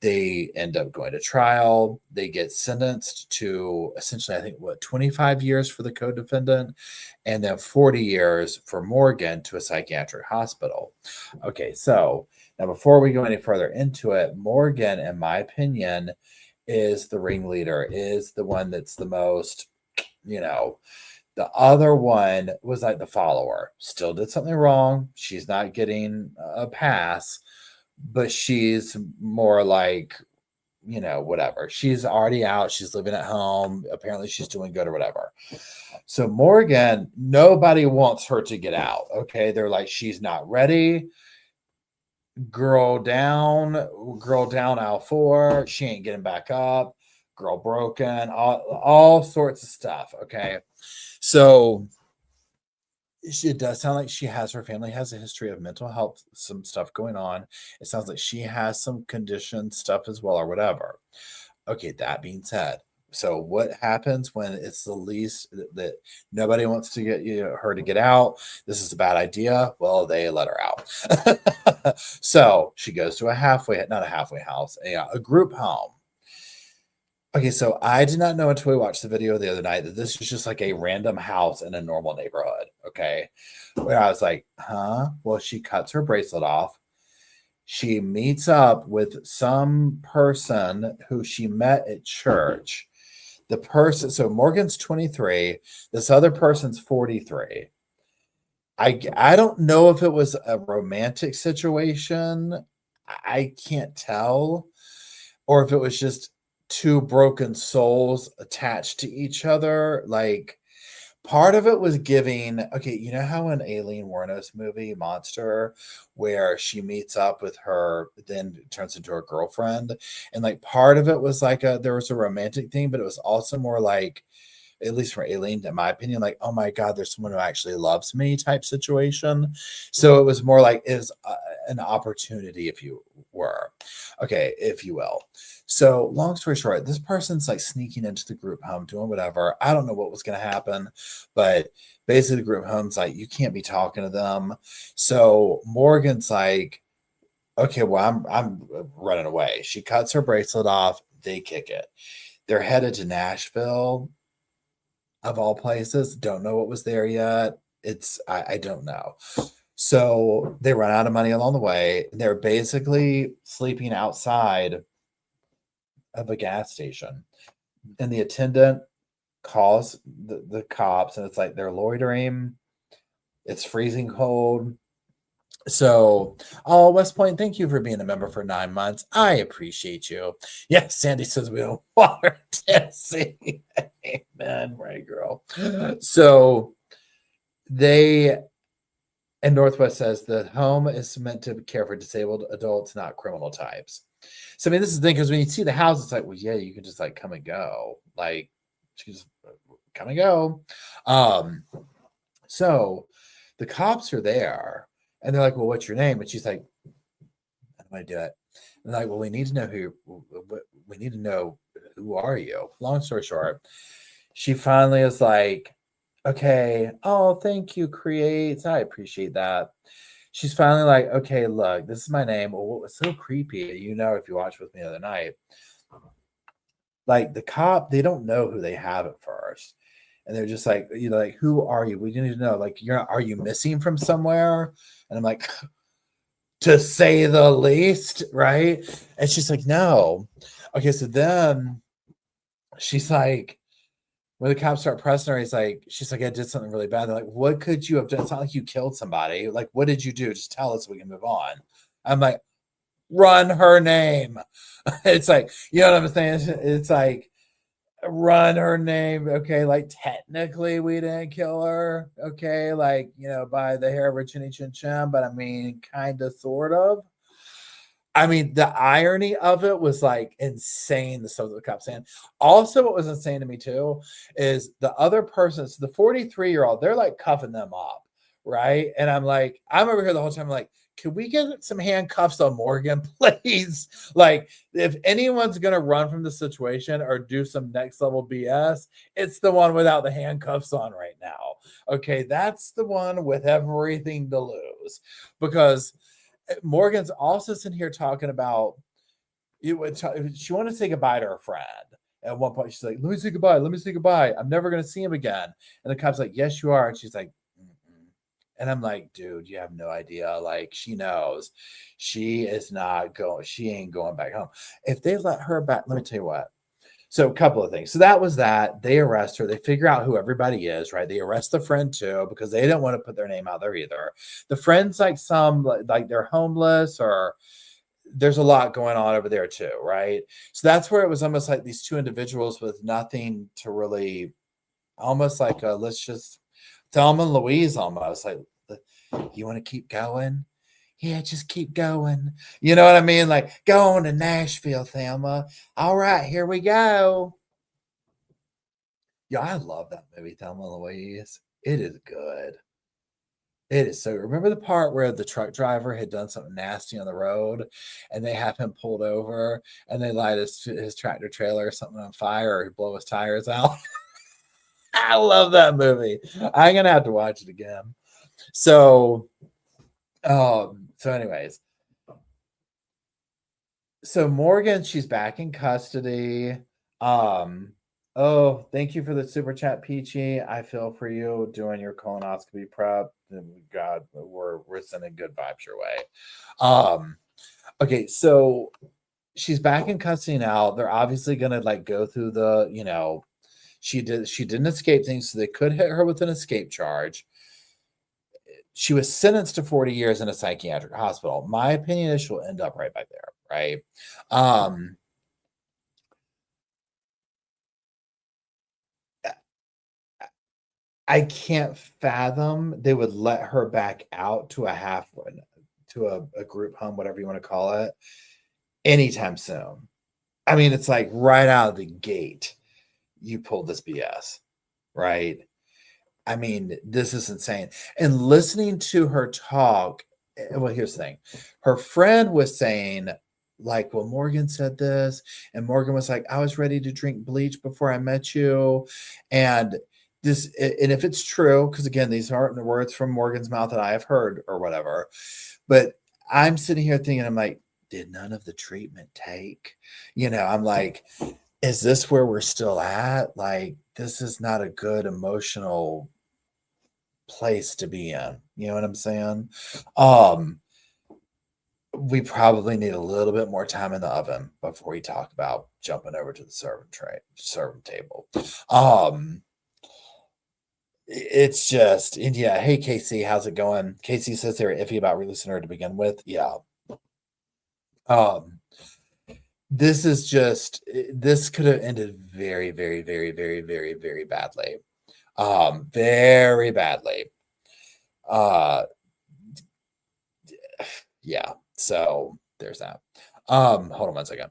they end up going to trial. They get sentenced to essentially, I think, 25 years for the co-defendant, and then 40 years for Morgan to a psychiatric hospital. Okay, so now before we go any further into it, Morgan, in my opinion, is the ringleader, is the one that's the most, the other one was like the follower, still did something wrong. She's not getting a pass, but she's more like, whatever. She's already out. She's living at home. Apparently she's doing good or whatever. So Morgan, nobody wants her to get out. Okay. They're like, she's not ready. Girl down, aisle 4. She ain't getting back up. Girl broken, all sorts of stuff. Okay. So it does sound like her family has a history of mental health, some stuff going on. It sounds like she has some condition stuff as well or whatever. Okay, that being said, so what happens when it's the least that nobody wants to get her to get out? This is a bad idea. Well, they let her out. So she goes to not a halfway house, a group home. Okay, so I did not know until we watched the video the other night that this is just like a random house in a normal neighborhood. Okay, where I was like, huh? Well, she cuts her bracelet off. She meets up with some person who she met at church. The person, so Morgan's 23. This other person's 43. I don't know if it was a romantic situation. I can't tell, or if it was just two broken souls attached to each other. Like, part of it was giving, okay, you know how in Aileen Wuornos movie Monster, where she meets up with her, then turns into her girlfriend, and like part of it was like there was a romantic thing, but it was also more like, at least for Aileen, in my opinion, like, oh my God, there's someone who actually loves me type situation. So it was more like is an opportunity, if you will. So long story short, this person's like sneaking into the group home, doing whatever. I don't know what was going to happen, but basically the group home's like, you can't be talking to them. So Morgan's like, okay, well, I'm running away. She cuts her bracelet off. They kick it. They're headed to Nashville. of all places. Don't know what was there yet. I don't know. So they run out of money along the way. They're basically sleeping outside of a gas station. And the attendant calls the cops, and it's like they're loitering. It's freezing cold. So, oh, West Point, thank you for being a member for 9 months. I appreciate you. Yes, Sandy says we don't want her Tennessee. Amen, right, girl. So they, and Northwest says the home is meant to care for disabled adults, not criminal types. So I mean, this is the thing, because when you see the house, it's like, well, yeah, you can just like come and go, like just come and go. So the cops are there, and they're like, well, what's your name? And she's like, how do I do it? And they're like, well, we need to know who are you? Long story short, she finally is like, okay, oh, thank you, Creates. I appreciate that. She's finally like, okay, look, this is my name. Well, what was so creepy, if you watched with me the other night, like the cop, they don't know who they have at first. And they're just like, like, who are you? We need to know, like, are you missing from somewhere? And I'm like, to say the least, right? And she's like, no. Okay, so then she's like, when the cops start pressing her, she's like, I did something really bad. They're like, what could you have done? It's not like you killed somebody. Like, what did you do? Just tell us so we can move on. I'm like, run her name. It's like, you know what I'm saying? It's like, run her name. Okay, like technically we didn't kill her. Okay, like, by the hair of her chinny chin chin, but I mean, kind of, sort of. I mean, the irony of it was like insane. The stuff that the cops saying. Also, what was insane to me too is the other person, so the 43-year-old, they're like cuffing them up, right? And I'm over here the whole time, like, can we get some handcuffs on Morgan, please? Like, if anyone's gonna run from the situation or do some next level BS, it's the one without the handcuffs on right now. Okay, that's the one with everything to lose, because Morgan's also sitting here talking about she wanted to say goodbye to her friend. At one point, she's like, let me say goodbye. Let me say goodbye. I'm never going to see him again. And the cop's like, yes, you are. And she's like, mm-mm. And I'm like, dude, you have no idea. Like, she knows she ain't going back home. If they let her back, let me tell you what. So a couple of things. So that was that. They arrest her. They figure out who everybody is, right? They arrest the friend too, because they don't want to put their name out there either. The friend's like they're homeless, or there's a lot going on over there too, right? So that's where it was almost like these two individuals with nothing to really, almost like let's just Thelma and Louise, almost like, you want to keep going? Yeah, just keep going. You know what I mean? Like, go on to Nashville, Thelma. All right, here we go. Yeah, I love that movie, Thelma and Louise. It is good. It is so. Remember the part where the truck driver had done something nasty on the road, and they have him pulled over, and they light his tractor trailer or something on fire, or blow his tires out. I love that movie. I'm gonna have to watch it again. So, anyways, so Morgan, she's back in custody. Oh, thank you for the super chat, Peachy. I feel for you doing your colonoscopy prep. God, we're sending good vibes your way. Okay, so she's back in custody now. They're obviously gonna like go through the, she didn't escape things, so they could hit her with an escape charge. She was sentenced to 40 years in a psychiatric hospital. My opinion is she'll end up right back there, right? I can't fathom they would let her back out to a group home, whatever you want to call it, anytime soon. I mean, it's like right out of the gate, you pulled this BS, right? I mean, this is insane. And listening to her talk, well, here's the thing. Her friend was saying, like, well, Morgan said this, and Morgan was like, I was ready to drink bleach before I met you. And if it's true, because again, these aren't the words from Morgan's mouth that I have heard or whatever, but I'm sitting here thinking, I'm like, did none of the treatment take? I'm like, is this where we're still at? Like, this is not a good emotional place to be in. You know what I'm saying? Um, we probably need a little bit more time in the oven before we talk about jumping over to the serving table. Um, it's just, and yeah, hey Casey, how's it going? Casey says they were iffy about releasing her to begin with. Yeah. Um, this is just this could have ended very, very, very, very, very, very badly. Very badly. Uh yeah. So there's that. Hold on one second.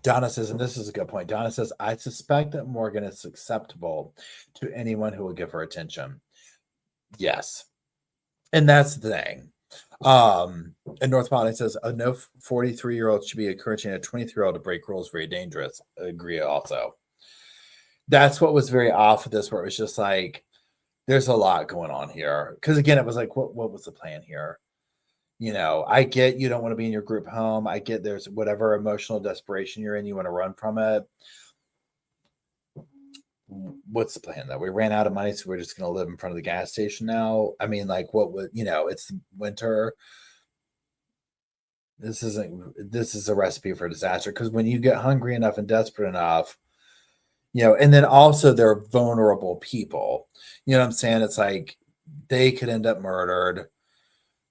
Donna says, and this is a good point. Donna says, I suspect that Morgan is acceptable to anyone who will give her attention. Yes. And that's the thing. And North Mountain says, no 43-year-old should be encouraging a 23-year-old to break rules, very dangerous. I agree also. That's what was very off of this, where it was just like, there's a lot going on here. Because again, it was like, what was the plan here? You know, I get you don't want to be in your group home. I get there's whatever emotional desperation you're in, you want to run from it. What's the plan though? We ran out of money, so we're just going to live in front of the gas station now. I mean, like, what would it's winter. This is a recipe for disaster, because when you get hungry enough and desperate enough, and then also they're vulnerable people. You know what I'm saying? It's like they could end up murdered.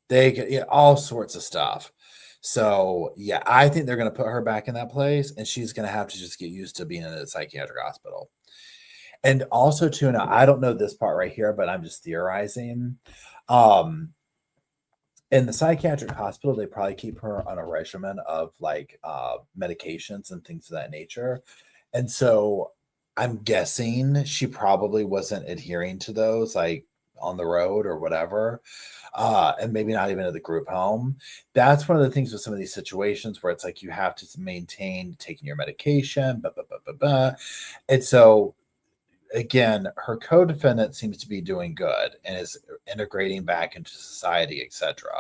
They could, all sorts of stuff. So yeah, I think they're going to put her back in that place, and she's going to have to just get used to being in a psychiatric hospital. And also too, now I don't know this part right here, but I'm just theorizing. In the psychiatric hospital, they probably keep her on a regimen of like medications and things of that nature. And so I'm guessing she probably wasn't adhering to those, like on the road or whatever. And maybe not even at the group home. That's one of the things with some of these situations where it's like you have to maintain taking your medication, blah, blah, blah, blah, blah. And so again, her co-defendant seems to be doing good and is integrating back into society, etc.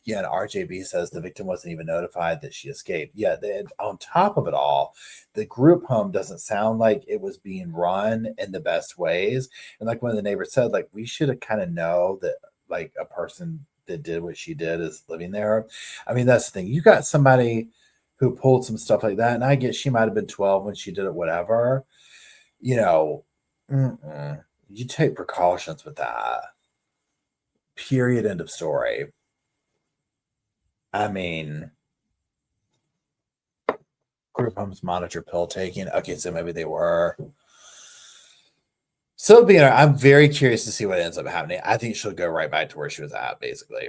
Yeah, and RJB says the victim wasn't even notified that she escaped. Yeah, on top of it all, the group home doesn't sound like it was being run in the best ways. And like one of the neighbors said, like we should have kind of know that like a person that did what she did is living there. I mean, that's the thing. You got somebody who pulled some stuff like that, and I get she might have been 12 when she did it, whatever. You know, you take precautions with that. Period. End of story. I mean, group homes monitor pill taking. Okay, so maybe they were. So I'm very curious to see what ends up happening. I think she'll go right back to where she was at, basically.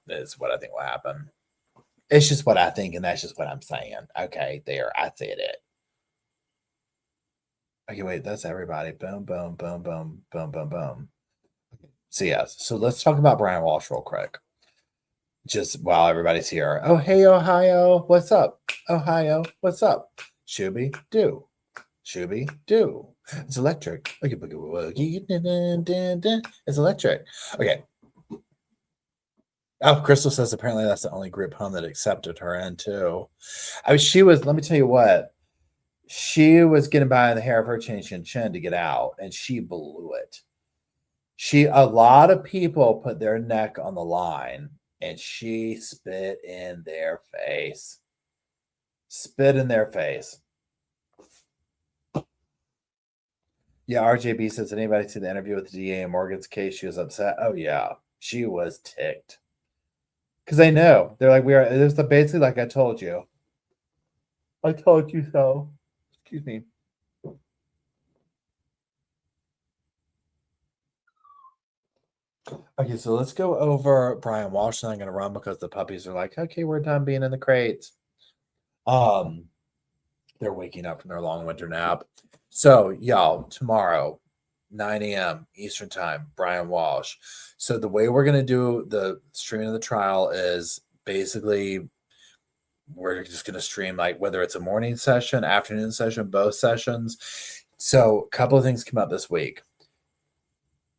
Is what I think will happen. It's just what I think, and that's just what I'm saying. Okay, there, I said it. Okay, wait, that's everybody. Boom, boom, boom, boom, boom, boom, boom. So yes, so let's talk about Brian Walsh real quick. Just while everybody's here. Oh, hey, Ohio, what's up? Ohio, what's up? Shooby do. Shooby do. It's electric. Okay, it's electric. Okay. Oh, Crystal says apparently that's the only group home that accepted her in too. I mean, she was, let me tell you what, she was getting by in the hair of her chin to get out, and she blew it. A lot of people put their neck on the line, and she spit in their face. Spit in their face. Yeah, RJB says, did anybody see the interview with the DA in Morgan's case? She was upset. Oh, yeah. She was ticked. Because they know. They're like, it was basically like I told you. I told you so. Excuse me. Okay, so let's go over Brian Walsh, and I'm going to run because the puppies are like, okay, we're done being in the crates. They're waking up from their long winter nap. So, y'all, tomorrow, 9 a.m. Eastern Time, Brian Walsh. So, the way we're going to do the streaming of the trial is basically we're just going to stream like whether it's a morning session, afternoon session, both sessions. So, a couple of things come up this week.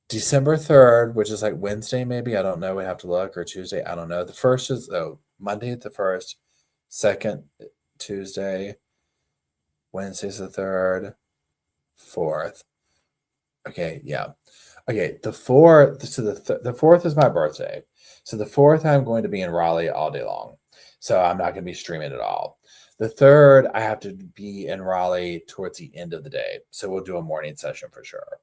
December 3rd, which is like Wednesday, maybe. I don't know. We have to look, or Tuesday. I don't know. The first is Monday at the 1st, 2nd Tuesday, Wednesday's the 3rd, 4th. Okay, yeah. Okay, the 4th. So the 4th is my birthday. So the 4th, I'm going to be in Raleigh all day long. So I'm not going to be streaming at all. The 3rd, I have to be in Raleigh towards the end of the day. So we'll do a morning session for sure.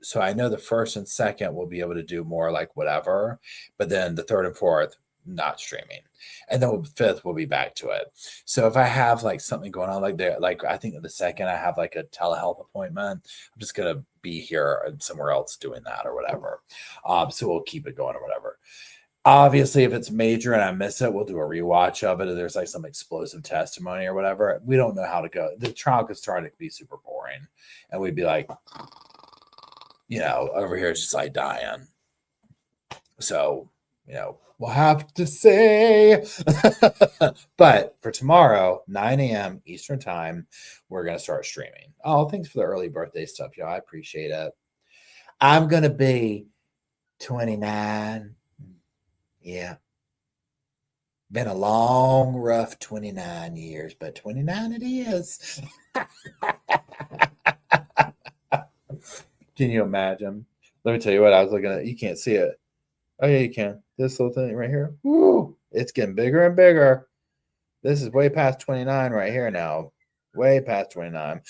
So I know the 1st and 2nd will be able to do more like whatever, but then the 3rd and 4th, not streaming. And then the 5th we'll be back to it. So if I have like something going on like I think the 2nd I have like a telehealth appointment, I'm just going to be here and somewhere else doing that or whatever. So we'll keep it going or whatever. Obviously, if it's major and I miss it, we'll do a rewatch of it. If there's like some explosive testimony or whatever, we don't know how to go. The trial could start to be super boring. And we'd be like, over here it's just like dying. So, we'll have to say. But for tomorrow, 9 a.m. Eastern time, we're going to start streaming. Oh, thanks for the early birthday stuff, y'all. I appreciate it. I'm going to be 29. Yeah. Been a long, rough 29 years, but 29 it is. Can you imagine? Let me tell you what I was looking at. You can't see it. Oh, yeah, you can. This little thing right here. Woo! It's getting bigger and bigger. This is way past 29 right here now. Way past 29.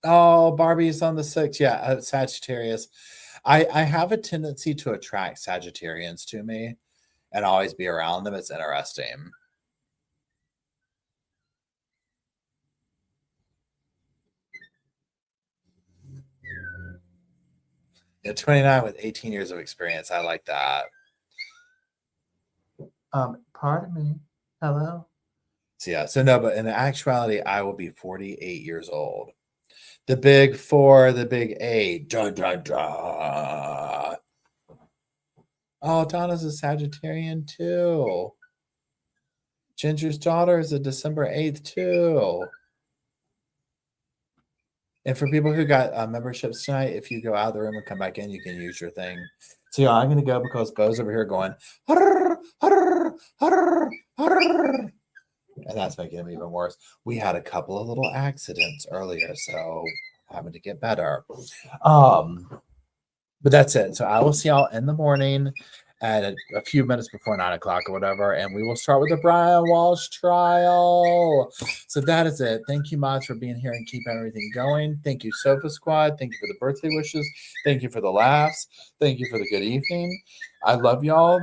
Oh, Barbie's on the 6th. Yeah, Sagittarius. I have a tendency to attract Sagittarians to me and always be around them. It's interesting. Yeah, 29 with 18 years of experience. I like that. Pardon me. Hello? So yeah, no, but in actuality, I will be 48 years old. The big 4, the big 8. Dun, dun, dun. Oh, Donna's a Sagittarian too. Ginger's daughter is a December 8th too. And for people who got memberships tonight, if you go out of the room and come back in, you can use your thing. So yeah, I'm going to go because Bo's over here going, hurr, hurr, hurr, hurr. And that's making it even worse. We had a couple of little accidents earlier, so having to get better. But that's it. So I will see y'all in the morning at a few minutes before 9 o'clock or whatever, and we will start with the Brian Walsh trial. So that is it. Thank you, mods, for being here and keeping everything going. Thank you, Sofa Squad. Thank you for the birthday wishes. Thank you for the laughs. Thank you for the good evening. I love y'all.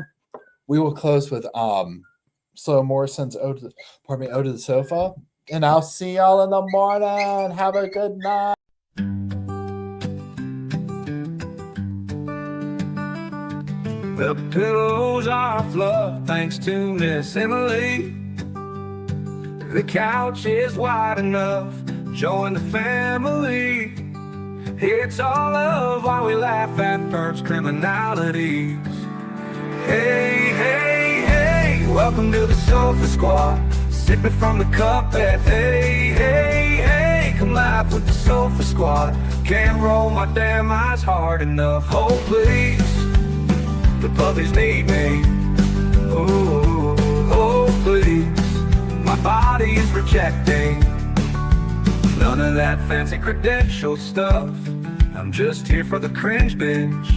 We will close with Slow Morrison's Ode to the Sofa. And I'll see y'all in the morning. Have a good night. The pillows are fluff thanks to Miss Emily. The couch is wide enough. Join the family. It's all love while we laugh at first criminalities. Hey, hey, hey, welcome to the Sofa Squad. Sipping from the cup at hey, hey, hey. Come laugh with the Sofa Squad. Can't roll my damn eyes hard enough. Oh, please, the puppies need me. Oh, oh, please, my body is rejecting none of that fancy credential stuff. I'm just here for the cringe binge.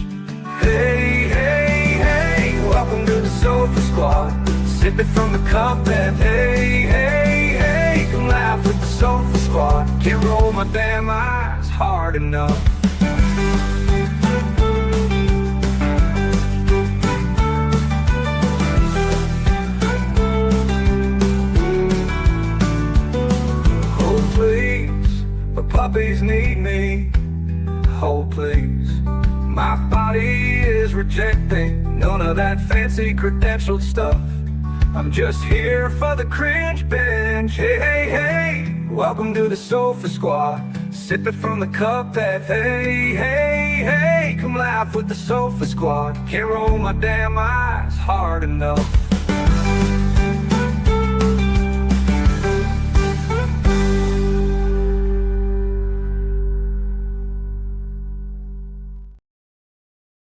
Hey, hey, hey, welcome to the Sofa Squad. Sipping from the cup and hey, hey, hey. Come laugh with the Sofa Squad. Can't roll my damn eyes hard enough. Oh, please, the puppies need me. Oh, please, my body is rejecting none of that fancy credentialed stuff. I'm just here for the cringe binge. Hey, hey, hey, welcome to the Sofa Squad. Sipping from the cup that hey, hey, hey. Come laugh with the Sofa Squad. Can't roll my damn eyes hard enough.